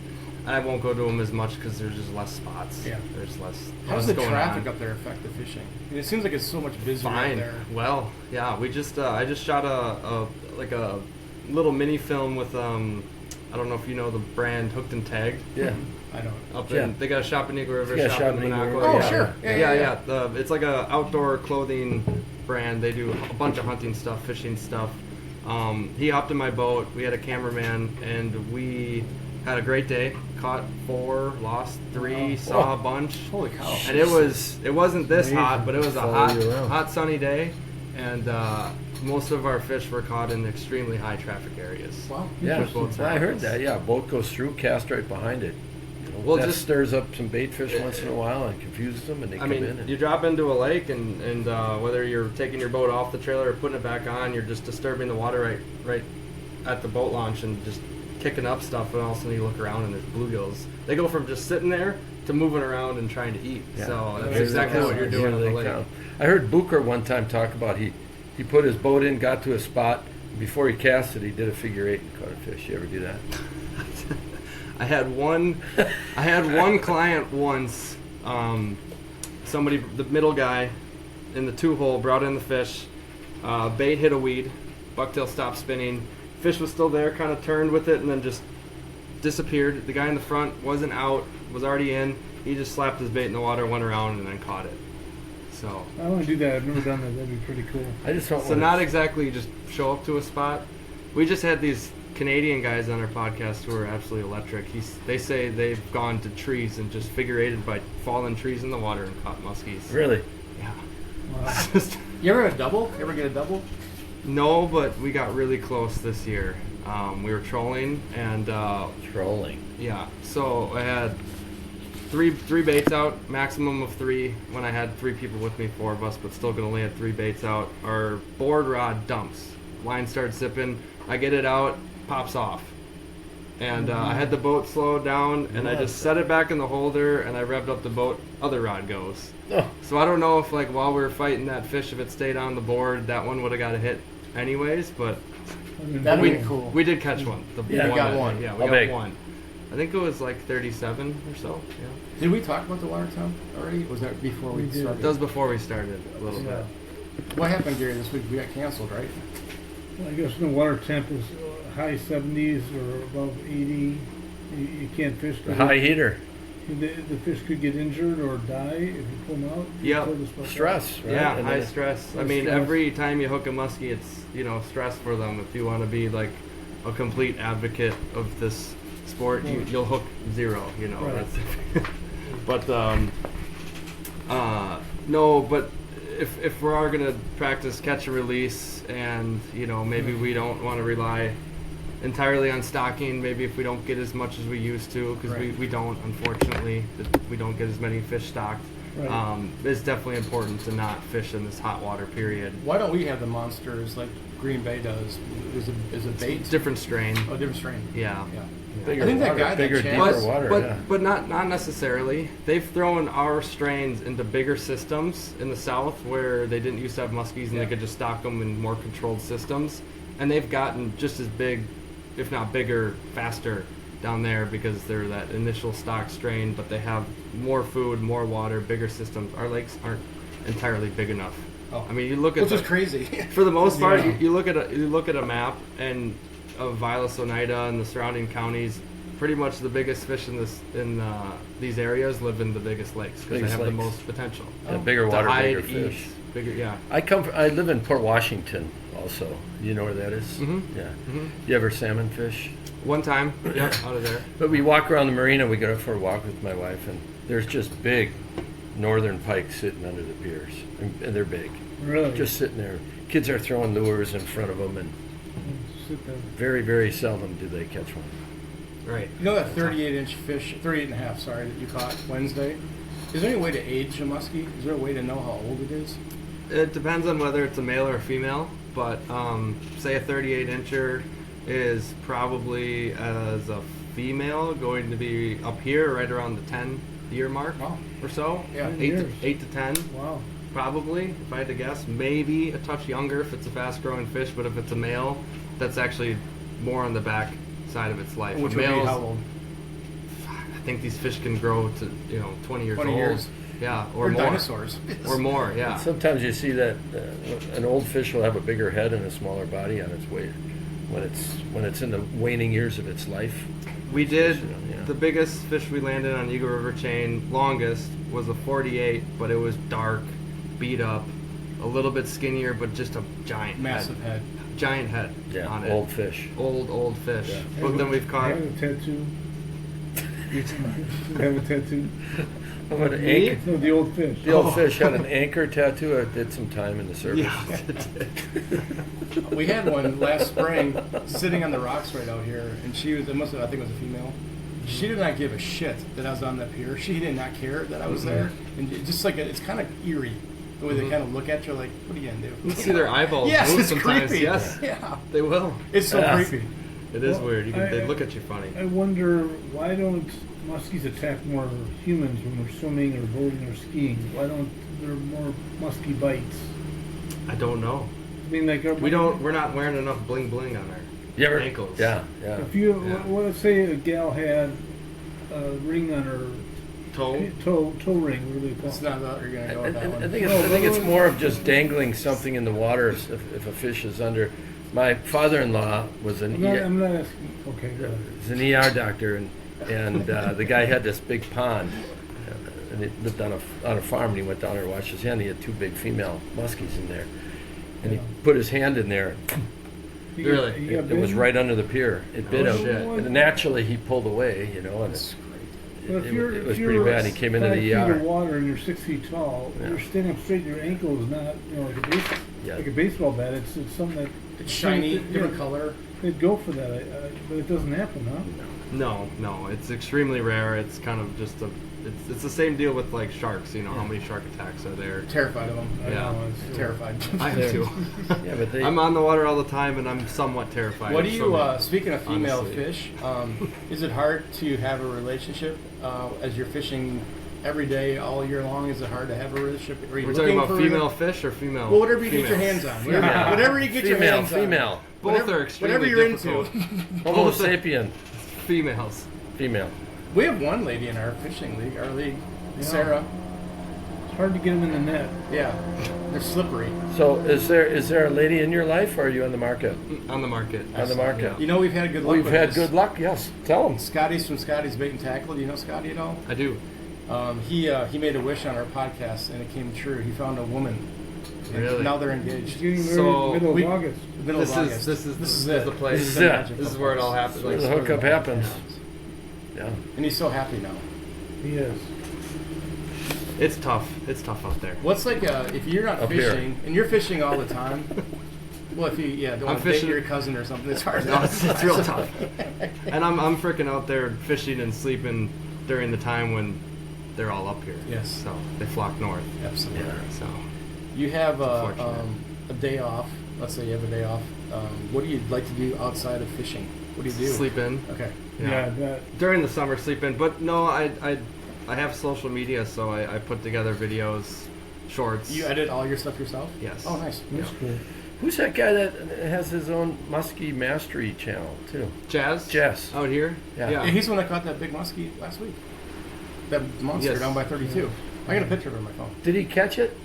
I won't go to them as much because there's just less spots. Yeah. There's less. How does less the going traffic on. up there affect the fishing? I mean, it seems like it's so much busier up Fine. there. Well, yeah. We just I just shot a little mini film with I don't know if you know the brand Hooked and Tagged. Yeah. I don't. Up Yeah. in, they got a shop in Eagle River, Yeah, shop shop in in Eagle Minocqua. River. Oh, Yeah. sure. Yeah. It's like a outdoor clothing brand. They do a bunch of hunting stuff, fishing stuff. He hopped in my boat. We had a cameraman, and we had a great day. Caught 4, lost 3, saw a bunch. Holy cow. And it wasn't this Amazing. hot, but it was a Follow you around. hot sunny day, and most of our fish were caught in extremely high traffic areas. Wow. Yeah, Boats I around heard us. that. Yeah, boat goes through, cast right behind it. Well, that just- stirs up some bait fish once in a while and confuses them, and they I come mean, in. And you drop into a lake, and whether you're taking your boat off the trailer or putting it back on, you're just disturbing the water right at the boat launch and just kicking up stuff. And all of a sudden you look around and there's bluegills. They go from just sitting there to moving around and trying to eat. Yeah. So that's Here exactly they what you're come. doing on Here the they lake. come. I heard Booker one time talk about he put his boat in, got to a spot. Before he cast it, he did a figure 8 and caught a fish. You ever do that? I had one client once. Somebody, the middle guy, in the 2-hole, brought in the fish. Bait hit a weed. Bucktail stopped spinning. Fish was still there, kind of turned with it, and then just disappeared. The guy in the front wasn't out, was already in. He just slapped his bait in the water, went around, and then caught it. So, I want to do that. I've never done that. That'd be pretty cool. I just don't so want not exactly just show up to a spot. We just had these Canadian guys on our podcast who are absolutely electric. They say they've gone to trees and just figure eighted by fallen trees in the water and caught muskies. Really? Yeah. Wow. You ever get a double? You ever get a double? No, but we got really close this year. We were trolling and Trolling. yeah. So I had three baits out, maximum of 3. When I had 3 people with me, 4 of us, but still gonna land 3 baits out. Our board rod dumps. Line starts zipping. I get it out, pops off. And I had the boat slowed down, and I just set it back in the holder, and I revved up the boat. Other rod goes. Oh, So I don't know if, like, while we were fighting that fish, if it stayed on the board, that one would have got a hit anyways. But That'd we, be cool. we did catch one. Yeah, you got one. Yeah, we How got big? one. I think it was like 37 or so. Yeah. Did we talk about the water temp already? Was that before we We did. started? That was before we started a little Yeah. bit. What happened, Gary, this week? We got canceled, right? Well, I guess the water temp is high 70s or above 80. You can't fish. the high heater. The fish could get injured or die if you pull them out. You Yep. told us about that. Stress, right? Yeah, And high then stress. I high mean, stress. every time you hook a muskie, it's, stress for them. If you want to be like a complete advocate of this sport, you'll hook 0. Right. That's but no, but if we are gonna practice catch and release, and maybe we don't want to rely entirely on stocking. Maybe if we don't get as much as we used to, because Right. we don't, unfortunately, we don't get as many fish stocked. Right. It's definitely important to not fish in this hot water period. Why don't we have the monsters like Green Bay does? Is a bait? It's a different strain. Oh, different strain. Yeah. Yeah. Bigger I think that water, guy that bigger, challenged- deeper water. but yeah. but not necessarily. They've thrown our strains into bigger systems in the south where they didn't used to have muskies and Yeah. they could just stock them in more controlled systems, and they've gotten just as big, if not bigger, faster down there because they're that initial stock strain, but they have more food, more water, bigger systems. Our lakes aren't entirely big enough. Oh. I mean, you look at Which is crazy. for the most part, Yeah. you look at a map and of Vilas, Oneida, and the surrounding counties. Pretty much the biggest fish in these areas live in the biggest lakes because they Biggest have the lakes. most potential. Yeah, bigger To water, hide, bigger eat, fish. Bigger, yeah. I live in Port Washington also. You know where that is? Mhm. Yeah. Mhm. You ever salmon fish? One time, yeah, out of there. But we walk around the marina. We go for a walk with my wife, and there's just big northern pike sitting under the piers, and they're big, Really? just sitting there. Kids are throwing lures in front of them, and Sit there. very, very seldom do they catch one. Right. You know that 38-inch fish, 38 and a half, sorry, that you caught Wednesday? Is there any way to age a muskie? Is there a way to know how old it is? It depends on whether it's a male or a female, but say a 38 incher is probably as a female going to be up here right around the 10-year mark Wow. or so. Yeah. 10 8 years. to 8 to 10. Wow. Probably, if I had to guess, maybe a touch younger if it's a fast-growing fish. But if it's a male, that's actually more on the back side of its life. Which A would be male's- how old? I think these fish can grow to 20 years 20 old. years? Yeah, or Or more. dinosaurs. Or more, yeah. Sometimes you see that an old fish will have a bigger head and a smaller body on its weight when it's in the waning years of its life. We did. Yeah. The biggest fish we landed on Eagle River chain, longest, was a 48, but it was dark, beat up, a little bit skinnier, but just a giant Massive head. head. Giant head Yeah, on it. old fish. Old fish. Yeah. But then we've caught. Have a tattoo. You have a tattoo. How about an Me? anchor? No, the old fish. The old fish had an anchor tattoo. I did some time in the service. Yeah. We had one last spring sitting on the rocks right out here, and she was, I think it was a female. She did not give a shit that I was on that pier. She did not care that I was there. And just like, it's kind of eerie the way they kind of look at you like, what are you going to do? You see their eyeballs Yes, move it's sometimes. creepy. Yes, Yeah. they will. It's so Yeah. creepy. It is Well, weird. They I- look at you funny. I wonder, why don't muskies attack more humans when we're swimming or boating or skiing? Why don't there more muskie bites? I don't know. I mean, like We're not wearing enough bling bling on our You ever? ankles. Yeah, yeah. If you Yeah. let's say a gal had a ring on her Toe. toe ring, what do they call It's it? not that you're going to go with that I one. think it's more of just dangling something in the water if a fish is under. My father-in-law was an I'm not asking. Okay, go ahead. was an ER doctor, and the guy had this big pond, and he lived on a farm. And he went down there and washed his hand. He had two big female muskies in there, and he put his hand in there, You Really? got- you got It was bitten? right under the pier. It bit Oh, him. shit. And naturally, he pulled away, you know, and That's great. But if you're, it if was you're pretty bad. He came into 5 the feet of ER. water and you're 6 feet tall, Yeah. you're standing up straight and your ankle is not, like Yeah. like a baseball bat. It's something that It's shiny, different yeah, color. they'd go for that, but it doesn't happen, huh? No, it's extremely rare. It's kind of just it's the same deal with like sharks. You know, how many shark attacks are there? Terrified of them. I Yeah. know, it's- Terrified. I am too. Yeah, but they. I'm on the water all the time, and I'm somewhat terrified. What do of you, swimming, speaking of female honestly. fish, is it hard to have a relationship as you're fishing every day, all year long? Is it hard to have a relationship? Are you We're looking talking about for female fish or female? Well, whatever you get your females? hands on. Female. Whatever you get your female, hands on. female. Both Whatever- are extremely whatever you're difficult. into. Homo sapien. Females. Female. We have one lady in our fishing league, Yeah. Sarah. It's hard to get them in the net. Yeah, they're slippery. So is there a lady in your life, or are you on the market? On the market. On the market. You know, we've had good luck We've with had this. good luck. Yes. Tell them. Scotty's from Scotty's Bait and Tackle. Do you know Scotty at all? I do. He made a wish on our podcast, and it came true. He found a woman. And Really? now they're It's engaged. getting married So, middle we- of August. Middle This of is August. this is this is the it. place. This is the it. magic This is of where it all us. happens. Where Like, the hookup happens. Yeah. And he's so happy now. He is. it's tough. It's tough out there. What's like if you're not Up here. fishing and you're fishing all the time? Well, if you don't I'm want to date fishing- your cousin or something, it's hard. No, it's real tough. And I'm freaking out there fishing and sleeping during the time when they're all up here. Yes. So they flock north. Absolutely. So You have Unfortunate. a day off. Let's say you have a day off. What do you like to do outside of fishing? What do you do? sleep in. Okay. Yeah, that. During the summer, sleep in. But no, I have social media, so I put together videos, shorts. You edit all your stuff yourself? Yes. Oh, nice. That's cool. Who's that guy that has his own muskie mastery channel too? Jazz. Jazz. Out here. Yeah. Yeah, he's the one that caught that big muskie last week. That monster Yes. down by 32. I got a picture of it on my phone. Did he catch it?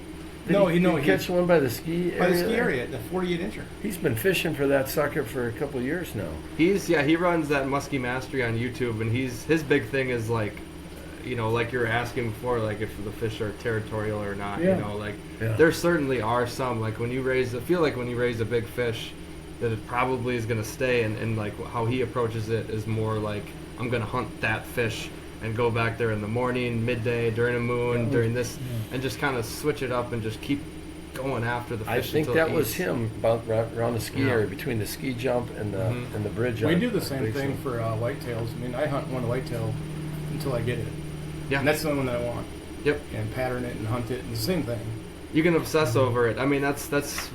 Did No, he he catch one by the ski area. By the ski there? area, the 48 incher. He's been fishing for that sucker for a couple of years now. He runs that Muskie Mastery on YouTube, and his big thing is like, you know, like you were asking before, like if the fish are territorial or not. Yeah. You know, like Yeah. there certainly are some. Like when you raise, I feel like when you raise a big fish, that it probably is gonna stay. And like how he approaches it is more like I'm gonna hunt that fish and go back there in the morning, midday, during a moon, Yeah. during this, and just kind of switch it up and just keep going after the fish. I think until that it was eats. him about around the ski Yeah. area between the ski jump and the Mhm. and the bridge. We on do the same Big thing Sur. for whitetails. I mean, I hunt one whitetail until I get it. Yeah. And that's the one that I want. Yep. And pattern it and hunt it. And the same thing. You can obsess over it. I mean, that's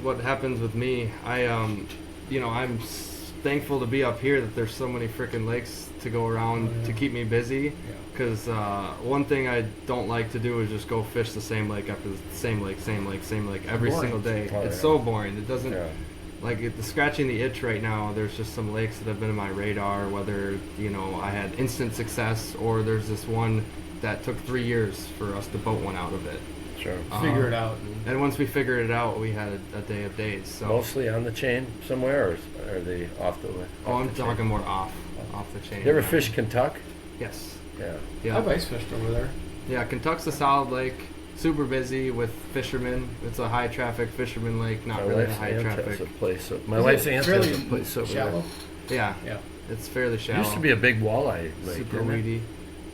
what happens with me. I'm thankful to be up here that there's so many freaking lakes to go around Oh, yeah. to keep me busy. Yeah. Because one thing I don't like to do is just go fish the same lake after the same lake every Boring. single day. Oh, It's yeah. so boring. It doesn't Yeah. like the scratching the itch right now. There's just some lakes that have been in my radar. Whether I had instant success or there's this one that took 3 years for us to boat one out of it. Sure. Figure it out. And once we figured it out, we had a day of days. So Mostly on the chain somewhere, or are they off the? oh, I'm off the chain? talking more off the chain. You ever fish Kentuck? Yes. Yeah. Yeah. I've ice fished over there. Yeah. Kentuck's a solid lake. Super busy with fishermen. It's a high traffic fisherman lake, not My really a wife's high aunt has traffic. a place. My Is wife's it aunt fairly has a place over shallow? Yeah. Yeah. It's fairly there. shallow. Used to be a big walleye lake. super didn't it? weedy.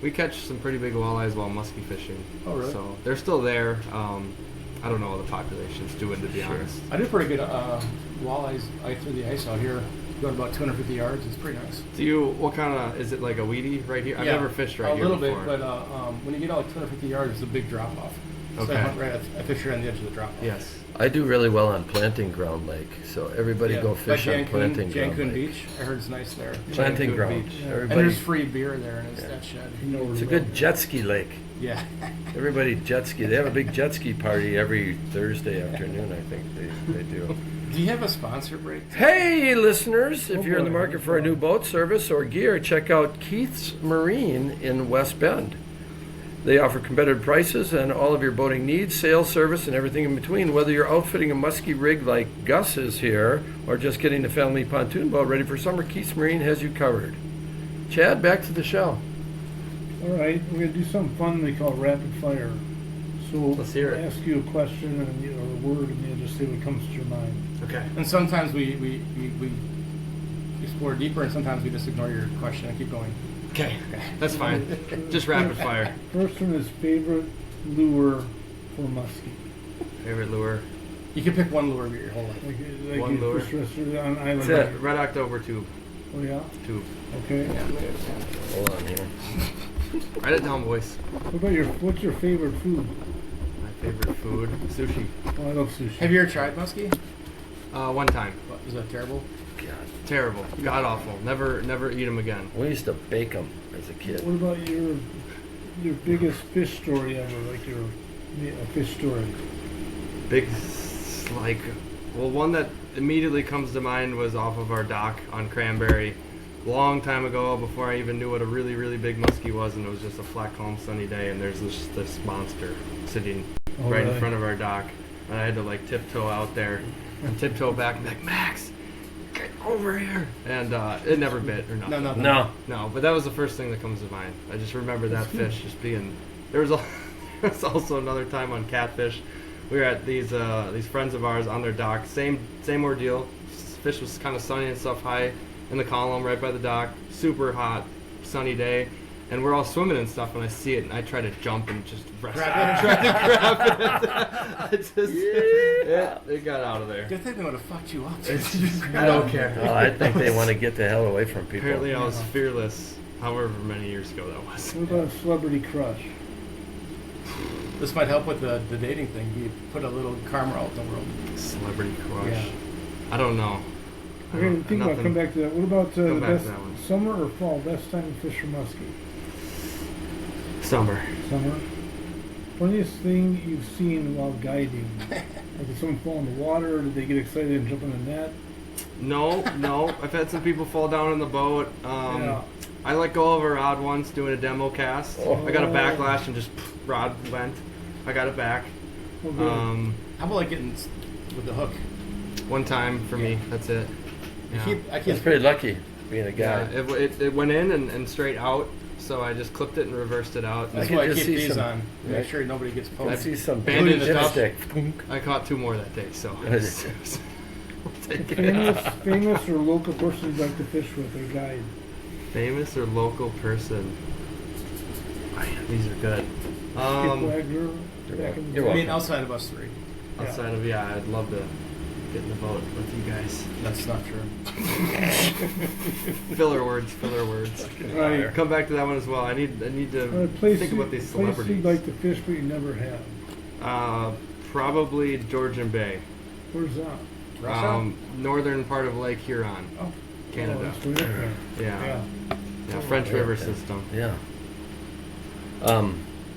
We catch some pretty big walleyes while muskie fishing. Oh, really? So they're still there. I don't know what the population's doing, to be Sure. honest. I do pretty good walleyes. I threw the ice out here. Going about 250 yards. It's pretty nice. Do you? What kind of? Is it like a weedy right here? I've Yeah, never fished right a here little before. bit, but when you get out like 250 yards, it's a big drop off. So Okay. I hunt right. I fish right on the edge of the drop off. Yes. I do really well on planting ground lake, so everybody go fish on planting ground Cancun lake. Beach. I heard it's nice there. Planting Cancun ground. Beach. And Everybody, there's free beer there, and it's Yeah. that shed. You know where it's a to good go. jet ski lake. Yeah. Everybody jet ski. They have a big jet ski party every Thursday afternoon. I think they do. Do you have a sponsor break? Hey, listeners! If you're in the boy. market for a new boat service or gear, check out Keith's Marine in West Bend. They offer competitive prices and all of your boating needs, sales, service, and everything in between. Whether you're outfitting a musky rig like Gus is here, or just getting the family pontoon boat ready for summer, Keith's Marine has you covered. Chad, back to the show. All right, we're gonna do something fun they call rapid fire. So Let's hear I'll it. ask you a question and or a word, and you'll just say what comes to your mind. Okay. And sometimes we explore deeper, and sometimes we just ignore your question and keep going. Okay. That's fine. Just rapid fire. First one is favorite lure for muskie. Favorite lure. You can pick one lure your whole life. Like One you lure. fish restaurant on island. That's it. Red October tube. Oh yeah. Tube. Okay. Hold on here. Write it down, boys. What about what's your favorite food? My favorite food, sushi. Oh, I love sushi. Have you ever tried muskie? One time. What, is that terrible? God, Terrible. God awful. Never eat them again. we used to bake them as a kid. What about your biggest fish story ever? Like a fish story. Big, like, well, one that immediately comes to mind was off of our dock on Cranberry, long time ago, before I even knew what a really, really big muskie was, and it was just a flat, calm, sunny day, and there's this monster sitting Oh, right in really? front of our dock, and I had to like tiptoe out there and tiptoe back and be like, Max, get over here, and it never bit or nothing. No. No, but that was the first thing that comes to mind. I just remember that fish just being. There was also another time on catfish. We were at these friends of ours on their dock. Same ordeal. Fish was kind of sunny and stuff, high in the column right by the dock. Super hot, sunny day, and we're all swimming and stuff. And I see it, and I try to jump and just try to grab it. It got out of there. Good thing they would have fucked you up. I don't care. Well, I think they want to get the hell away from people. Apparently, I was fearless. However many years ago that was. What about a celebrity crush? This might help with the dating thing. You put a little karma out in the world. Celebrity crush. Yeah. I don't know. I Okay, don't- think about. nothing- Come back to that. What about Come the back to best that one. summer or fall? Best time to fish for muskie. Summer. Summer. Funniest thing you've seen while guiding? Like did someone fall in the water? Or did they get excited and jump in the net? No. I've had some people fall down in the boat. Yeah. I let go of a rod once doing a demo cast. Oh. I got a backlash and just rod went. I got it back. Oh, good. How about like getting with the hook? One time for me. That's it. Yeah. I That's keep pretty lucky being a Yeah, guy. it went in and straight out. So I just clipped it and reversed it out. That's could why I just keep see these some- on. right. Make sure nobody gets I poked. see some Bandaged it up. dipstick. I caught 2 more that day. So. Is We'll take it. famous or local person you'd like to fish with or guide? Famous or local person? Man, these are good. Skip Wagner. Back in the You're I mean, day. outside of us three. Outside of I'd love to get in the boat with you guys. That's not true. Filler words. Right. Come back to that one as well. I need to Place think about these place celebrities. you'd like to fish but you never have. Probably Georgian Bay, Where's that? Russia? northern part of Lake Huron, Oh. Canada. Oh, that's way up there. Yeah, Yeah. French Yeah, River yeah. system. Yeah.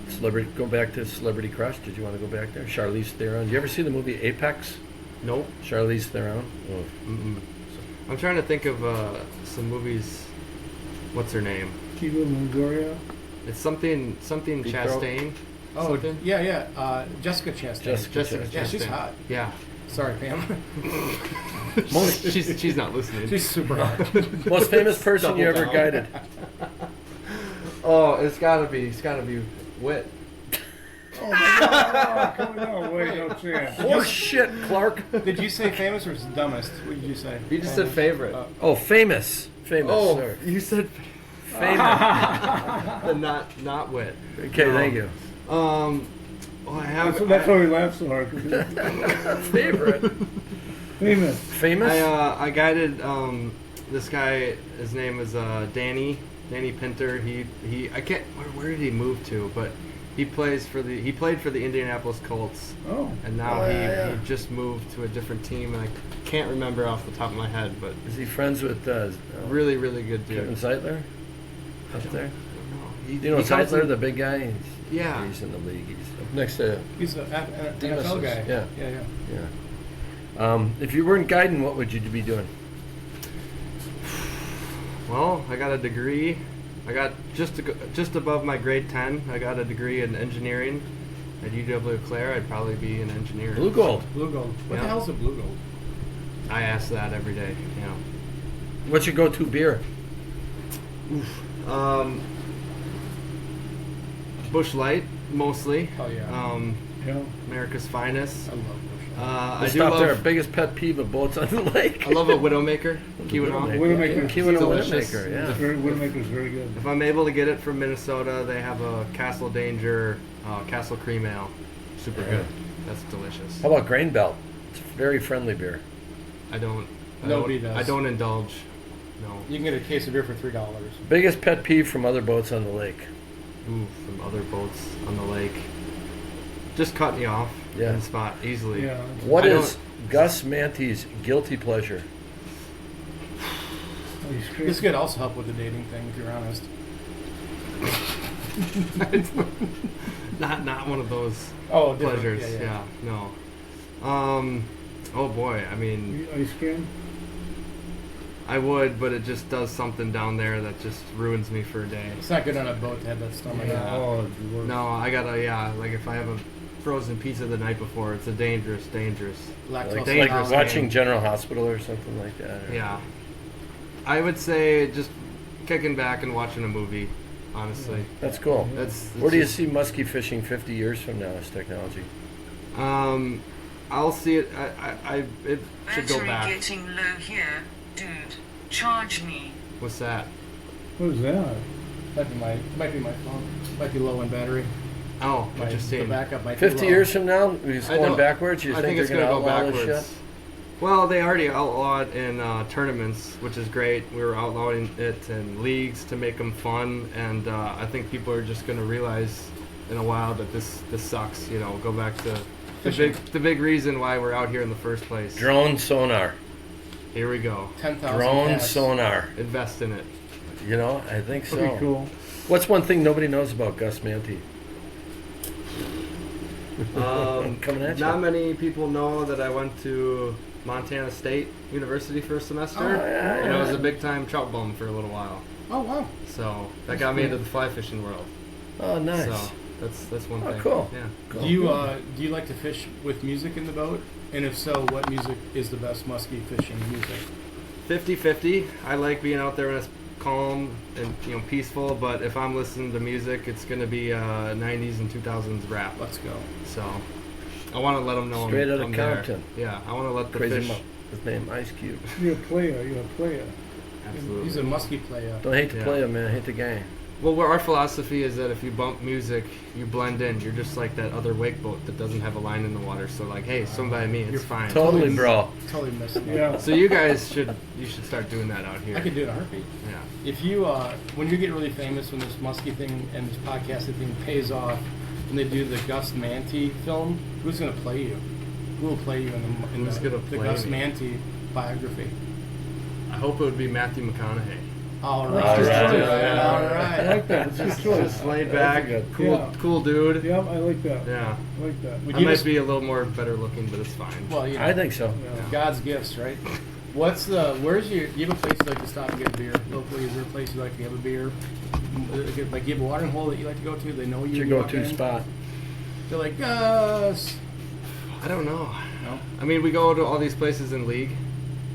Celebrity. Go back to Celebrity Crush. Did you want to go back there? Charlize Theron. Did you ever see the movie Apex? Nope. Charlize Theron. Oh. Mm-mm. I'm trying to think of some movies. What's her name? Kiva Longoria. It's something Deep Chastain. Oh, Something? yeah. Jessica Chastain. Jessica Jessica Chastain. Yeah, she's Chastain. hot. Yeah. Sorry, Pam. she's not listening. She's super hot. Most famous person you Double ever down. guided? Oh, it's gotta be Wit. Oh my God! Come on, no way, no chance. Oh shit, Clark. Did you say famous or dumbest? What did you say? You just said favorite. Oh, famous. Famous. Oh, sorry. you said Famous. not Wit. Okay, thank you. Well, I have. That's why we laugh so hard. 'Cause Favorite. famous. Famous. I guided this guy. His name is Danny Pinter. He I can't. Where did he move to? But he played for the Indianapolis Colts, Oh. and now Oh, yeah. he just moved to a different team, and I can't remember off the top of my head. But Is he friends with really, really good dude. Kevin Zeitler? Up there? He, You know he comes Zeitler, in- the big guy? Yeah. He's in the league. He's up next to. He's an Demas NFL is- guy. yeah. Yeah. Yeah. If you weren't guiding, what would you be doing? Well, I got a degree. I got just above my grade 10. I got a degree in engineering at UW Clare. I'd probably be an engineer. Blue gold. Blue gold. What Yeah. the hell's a blue gold? I ask that every day. Yeah. What's your go-to beer? Bush Light mostly. Oh yeah. Yeah. America's Finest. I love Bush. I We'll do stop there. love. Biggest pet peeve of boats on the lake. I love a Widowmaker. Keweenaw. Widowmaker. Keweenaw Delicious. Widowmaker, yeah. Widowmaker's very good. If I'm able to get it from Minnesota, they have a Castle Danger Castle Cream Ale. Super good. That's delicious. How about Grain Belt? It's a very friendly beer. I don't. Nobody does. I don't indulge. No. You can get a case of beer for $3. Biggest pet peeve from other boats on the lake. Ooh, from other boats on the lake. Just cut me off. Yeah. In the spot easily. Yeah. What I is Gus Mantey's guilty pleasure? Ice cream. This could also help with the dating thing, if you're honest. Not one of those Oh, different. pleasures. Yeah. No. Oh boy. I mean, Ice cream. I would, but it just does something down there that just ruins me for a day. It's not good on a boat to have that stomach. Yeah. Oh, the worst. No, I gotta. Like if I have a frozen pizza the night before, it's a dangerous. Lactose Like dangerous intolerant. watching General Hospital or something like that. or- Yeah. I would say just kicking back and watching a movie. Honestly, That's cool. that's. Where do you just- see muskie fishing 50 years from now as technology? I'll see it. It should go Battery back. getting low here, dude. Charge me. What's that? What is that? Might be my phone. Might be low on battery. Oh, The interesting. backup might be 50 low. years from now, he's I going don't- backwards? You I think think it's they're gonna going to go outlaw this backwards. shit? Well, they already outlawed in tournaments, which is great. We were outlawing it in leagues to make them fun, and I think people are just going to realize in a while that this sucks. You know, go back to the big reason why we're out here in the first place. Drone sonar. Here we go. 10,000 Drone casts. sonar. Invest in it. You know, I think so. Pretty cool. What's one thing nobody knows about Gus Mantey? Coming at you. Not many people know that I went to Montana State University for a semester, Oh, yeah, and I was yeah. a big time trout bum for a little while. Oh wow. So that got me into the fly fishing world. Oh, nice. So that's one Oh, thing. cool. Yeah. Cool. Do you like to fish with music in the boat? And if so, what music is the best muskie fishing music? 50-50. I like being out there when it's calm and peaceful, but if I'm listening to music, it's gonna be 90s and 2000s rap. Let's go. So I want to let them know Straight I'm, outta I'm there. Compton. Yeah, I want to let the Crazy fish. Mo- His name, Ice Cube. You're a player. You're a player. Absolutely. He's a muskie player. Don't hate the Yeah. player, man. Hate the game. Well, our philosophy is that if you bump music, you blend in. You're just like that other wake boat that doesn't have a line in the water. So like, hey, swim by me, You're it's fine. Totally, bro. Totally missed it. Yeah. So you guys should start doing that out here. I could do it in a heartbeat. Yeah. If you, when you get really famous, when this muskie thing and this podcasting thing pays off, when they do the Gus Mantey film, who's going to play you? Who will play you in Who's gonna the play Gus me? Mantey biography? I hope it would be Matthew McConaughey. All That's right, a good right, choice. right, all I right. like that. It's a good choice. Just laid back, good. cool, Yeah. cool dude. Yeah, I like that. Yeah. I like that. Would I you might just, be a little more better looking, but it's fine. well, you know, I think so. Yeah. God's gifts, right? Where's your, you have a place you like to stop and get a beer locally? Is there a place you like to have a beer? Like, you have a watering hole that you like to go to? They know you. It's your you walk go-to in? spot. They're like, Gus. I don't know. No? I mean, we go to all these places in league.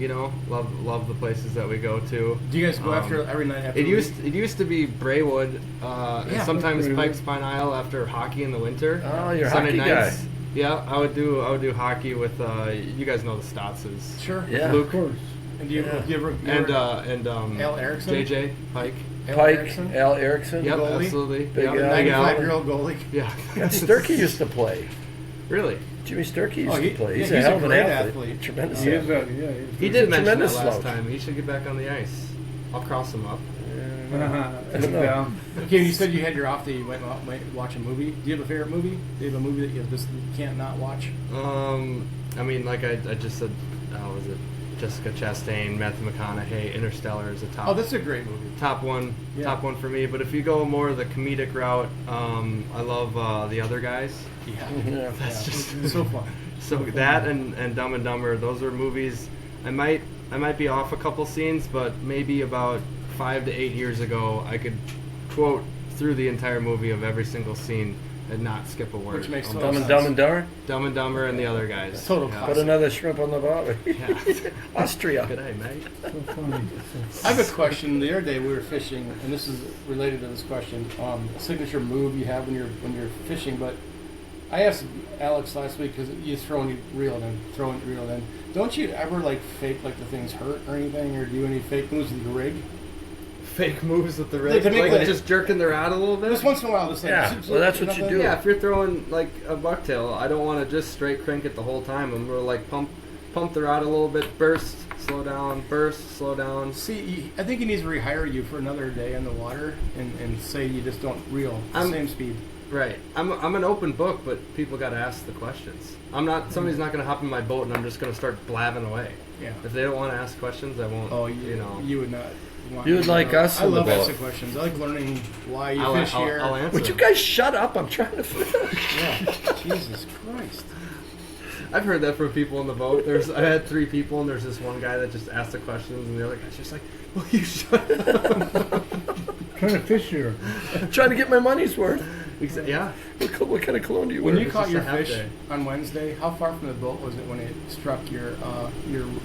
Love the places that we go to. Do you guys go after every night after It the used to be Braywood, and sometimes Braywood. Pike's Pine Isle after hockey in the winter. Oh, you're a Sunday hockey nights. guy. Yeah, I would do hockey with you guys know the Stottses. Sure. Yeah. Of course. And do you, Yeah. you ever And Al Erickson? JJ Pike. Al Pike, Erickson? Al Erickson. Yep, Goalie? absolutely. Big Yep, Al. Big Al. 95-year-old goalie. Yeah. Yeah, Sturkey used to play. Really? Jimmy Sturkey used Oh, to play. He's yeah, a hell of an great athlete. Tremendous He is athlete. that. Yeah. He He's did a mention that tremendous last slope. time. He should get back on the ice. I'll cross him up. I don't know. Down. Okay, you said you had your off day. You went and watch a movie. Do you have a favorite movie? Do you have a movie that you just can't not watch? I mean, like I just said, was it Jessica Chastain, Matthew McConaughey, Interstellar is a top. Oh, this is a great movie. top one, Yeah. top one for me. But if you go more the comedic route, I love The Other Guys. Yeah, Yeah. That's yeah. just It's so fun. so that and Dumb and Dumber. Those are movies. I might be off a couple scenes, but maybe about 5 to 8 years ago, I could quote through the entire movie of every single scene. and not skip a word. Which makes Almost. total Dumb and sense. Dumb and Dumber. Dumb and Dumber and the other guys. Total yeah. classic. Put another shrimp on the bottom. Yeah. Austria. Good day, mate. So funny. I have a question. The other day we were fishing, and this is related to this question. A signature move you have when you're fishing, but I asked Alex last week because you throw and you reel it in, throw and reel it in. Don't you ever like fake like the things hurt or anything, or do any fake moves with your rig? Fake moves with the rig, to make like the- just jerking the rod a little bit. Just once in a while, just like Yeah, zip, zip, well, that's what you nothing. do. Yeah, if you're throwing like a bucktail, I don't want to just straight crank it the whole time. I'm gonna like pump the rod a little bit, burst, slow down, burst, slow down. See, I think he needs to rehire you for another day on the water and say you just don't reel the I'm- same speed. Right. I'm an open book, but people got to ask the questions. I'm not. Somebody's not gonna hop in my boat and I'm just gonna start blabbing away. Yeah. If they don't want to ask questions, I won't. Oh, you know. you would not. Want You would to like know. us I in the love boat. asking questions. I like learning why you I'll, fish I'll, here. I'll answer. Would you guys shut up? I'm trying to fish. Yeah. Jesus Christ. I've heard that from people in the boat. I had 3 people, and there's this one guy that just asked the questions, and the other guy's just like, "Will you shut up?" Trying to fish here. Trying to get my money's worth. Yeah. What kind of cologne do you When wear? you caught just your a half fish day. on Wednesday, how far from the boat was it when it struck your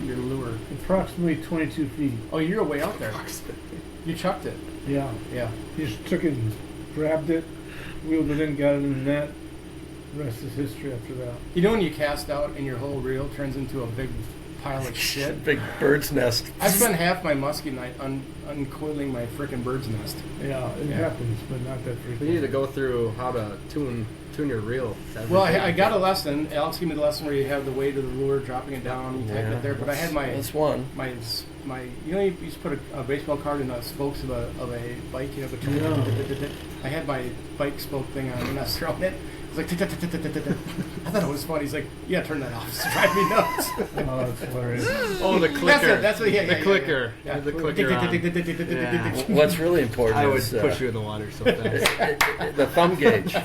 lure? Approximately 22 feet. Oh, you're way out there. You chucked it. Yeah. Yeah. He just took it and grabbed it, wheeled it in, got it in the net. The rest is history after that. You know when you cast out and your whole reel turns into a big pile of shit? Big bird's nest. I spent half my muskie night uncoiling my frickin' bird's nest. Yeah, it Yeah. happens, but not that frequently. We need to go through how to tune your reel. Well, I got a lesson. Alex gave me the lesson where you have the weight of the lure, dropping it down, you tighten it there. But I had That's one. my you know, you used to put a baseball card in the spokes of a bike, you know, Yeah. I had my bike spoke thing on and I was throwing it. It's like, I thought it was funny. He's like, yeah, turn that off. It's driving me nuts. Oh, that's hilarious. Oh, the clicker. That's what, yeah, the yeah, clicker. yeah. The clicker on. Yeah. What's really important I would is push you in the water so fast. the thumb gauge.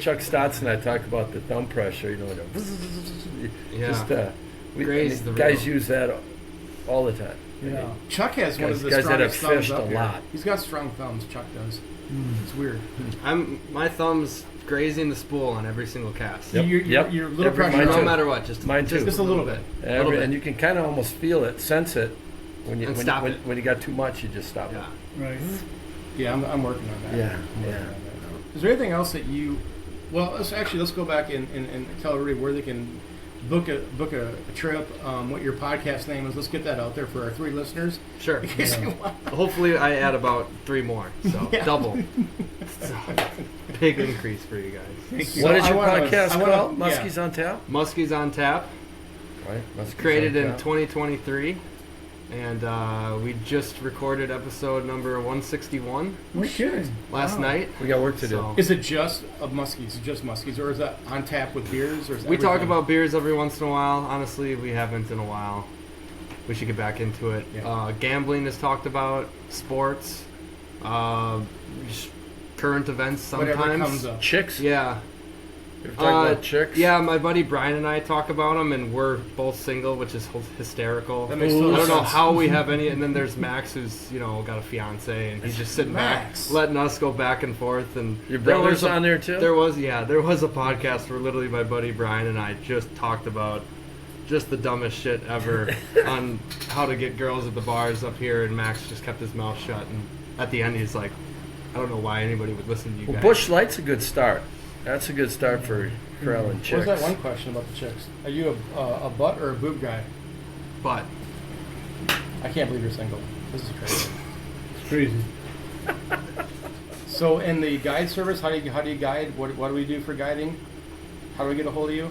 Chuck Stotts and I talk about the thumb pressure. You know, Yeah. just Graze the guys reel. use that all the time. Yeah. Chuck has one of the Guys that have strongest thumbs fished up a here. lot. He's got strong thumbs. Chuck does. It's weird. My thumb's grazing the spool on every single cast. Yep. Your little Every- pressure. mine No too. matter what, just Mine too. Just a little bit. Little bit. And you can kind of almost feel it, sense it. When you And when, stop when, it. when you got too much, you just stop Yeah. Right. Yeah, I'm working on that. Yeah, I'm working yeah. on that now. Is there anything else that you? Well, let's go back and tell everybody where they can book a trip. What your podcast name is. Let's get that out there for our 3 listeners. Sure. In case they want. Hopefully, I add about 3 more, so Yeah. double. So, big increase for you guys. Thank you. What is I your wanna- podcast I wanna- called? yeah. Muskies on Tap? Muskies on Tap. Right. Muskies Created on in Tap. 2023, and we just recorded episode number 161 No kidding. last Wow. night. We got work to do. So, Is it just muskies? Just muskies, or is that on tap with beers? Or is we talk everything? about beers every once in a while. Honestly, we haven't in a while. We should get back into it. Yeah. Gambling is talked about, sports, just current events whatever sometimes. comes up. Chicks? Yeah. You ever talk about chicks? Yeah, my buddy Brian and I talk about them, and we're both single, which is hysterical. That makes I total don't know sense. how we have any. And then there's Max, who's got a fiance, and he's just sitting Max. back, letting us go back and forth. And Your there brother's was a- on there too? There was a podcast where literally my buddy Brian and I just talked about just the dumbest shit ever on how to get girls at the bars up here, and Max just kept his mouth shut. And at the end, he's like, "I don't know why anybody would listen to you Well, guys." Bush Light's a good start. That's a good start for corralling chicks. What was that one question about the chicks? Are you a butt or a boob guy? But I can't believe you're single. This is crazy. It's crazy. So, in the guide service, how do you guide? What do we do for guiding? How do we get a hold of you?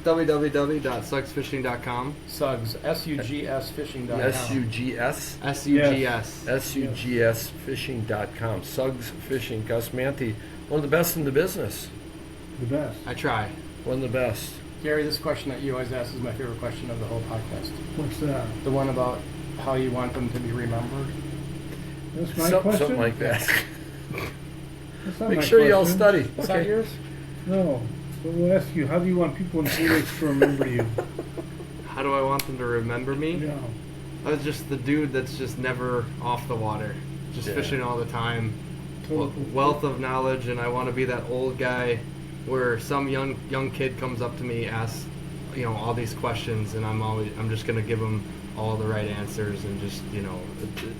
www.sugsfishing.com. Sugs, S-U-G-S fishing.com. SUGS? SUGS. SUGSfishing.com. Sugs Fishing. Gus Mantey, one of the best in the business. The best. I try. One of the best. Gary, this question that you always ask is my favorite question of the whole podcast. What's that? The one about how you want them to be remembered. That's my question? Something like that. That's not Make my sure you all question. study. Is that yours? No. So we'll ask you, how do you want people in 3 weeks to remember you? How do I want them to remember me? Yeah. I was just the dude that's just never off the water, just Yeah. fishing all the time. Total. Wealth of knowledge, and I want to be that old guy where some young kid comes up to me, asks, all these questions, and I'm just gonna give him all the right answers and just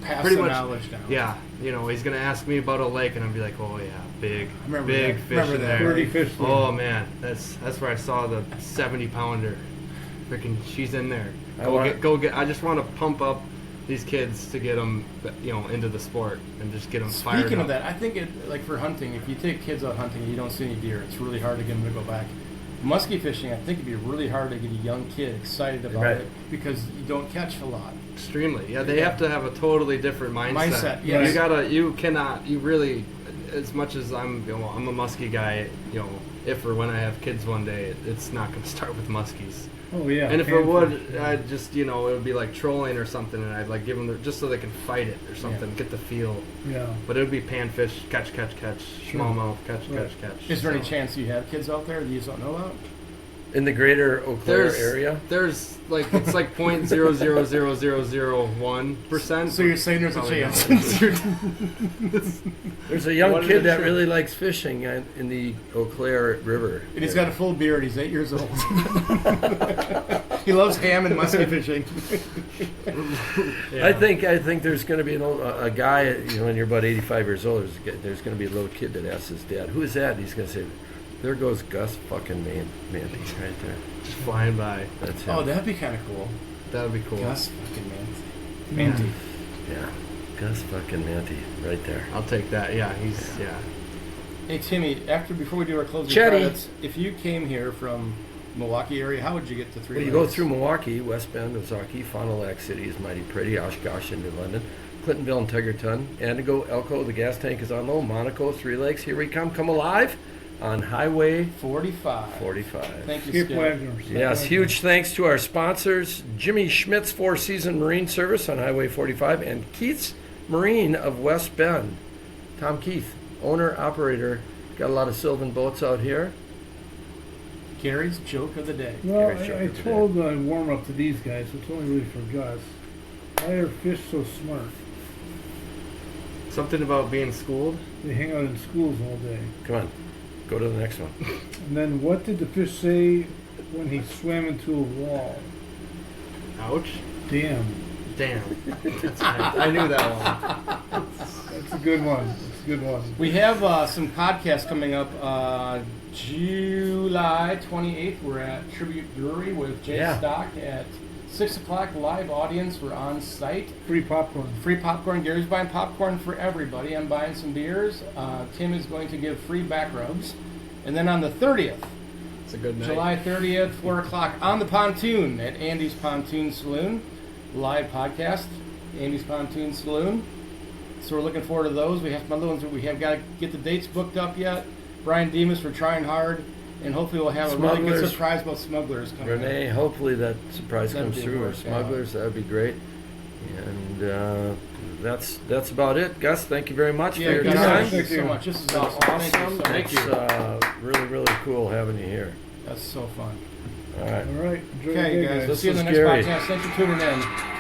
Pass pretty the much knowledge down. Yeah, he's gonna ask me about a lake, and I'll be like, oh yeah, big that. fish Remember in that. there. 30 fish there. Oh man, that's where I saw the 70-pounder. Freaking, she's in there. Go get. I just want to pump up these kids to get them, into the sport and just get them fired up. Speaking of that, I think for hunting, if you take kids out hunting and you don't see any deer, it's really hard to get them to go back. Muskie fishing, I think it'd be really hard to get a young kid excited about Right. it because you don't catch a lot. Extremely, yeah. They have to have a totally different mindset. Yes. You cannot. You really, as much as I'm a muskie guy. If or when I have kids one day, it's not going to start with muskies. Oh yeah. And if it would, panfish. I'd just, it would be like trolling or something, and I'd like give them just so they can fight it or something, get the feel. Yeah. But it would be panfish, catch, smallmouth, catch. Is there any So, chance you have kids out there that you just don't know about? In the greater Eau Claire area? There's like, it's like 0.000001%. So you're saying there's a Probably chance. There's a young What is kid it that say? really likes fishing in the Eau Claire River. And he's got a full beard. He's 8 years old. He loves ham and muskie fishing. Yeah. I think there's going to be a guy, when you're about 85 years old, there's going to be a little kid that asks his dad, "Who is that?" And he's going to say, "There goes Gus fucking Mantey right there." Just flying by. That's him. Oh, that'd be kind of cool. That would be cool. Gus fucking Mantey. Yeah, Gus fucking Mantey right there. I'll take that. Yeah, yeah. Hey Timmy, before we do our closing Chetty. credits, if you came here from Milwaukee area, how would you get to Three Well, you Lakes? go through Milwaukee, West Bend, Ozark, Fond du Lac City is mighty pretty, Oshkosh into London, Clintonville and Tegerton, Antigo, Elko, the gas tank is on low, Monaco, Three Lakes, here we come alive on Highway 45. 45. Thank you, Skip Skip. Wagner. Yes, huge thanks to our sponsors, Jimmy Schmidt's Four Season Marine Service on Highway 45 and Keith's Marine of West Bend. Tom Keith, owner, operator, got a lot of Sylvan boats out here. Gary's joke of the day. Well, Very sharp I today. told warm up to these guys, so it's only really for Gus. Why are fish so smart? Something about being schooled. They hang out in schools all day. Come on, go to the next one. And then what did the fish say when he swam into a wall? Ouch. Damn. Damn. That's right. I knew that one. That's a good one. That's a good one. We have some podcasts coming up. July 28th, we're at Tribute Brewery with Jay Yeah. Stock at 6 o'clock. Live audience. We're on site. Free popcorn. Free popcorn. Gary's buying popcorn for everybody. I'm buying some beers. Tim is going to give free back rubs. And then on the 30th, It's a good night. July 30th, 4 o'clock, on the pontoon at Andy's Pontoon Saloon. Live podcast, Andy's Pontoon Saloon. So we're looking forward to those. We have some other ones that we have got to get the dates booked up yet. Brian Demas, we're trying hard. And hopefully we'll have a really good Smugglers. surprise about Smugglers coming up. Renee, hopefully that surprise That'd comes be through, or worth it. smugglers, that would be great. And that's about it. Gus, thank you very much for Yeah, your guys, time. thank you so much. This is awesome. Thank you so much. Thank you. It's really, really cool having you here. That's so fun. All right. All right. Enjoy Okay, your day, guys. guys. We'll see you in the This next is Gary. podcast. Thanks for tuning in.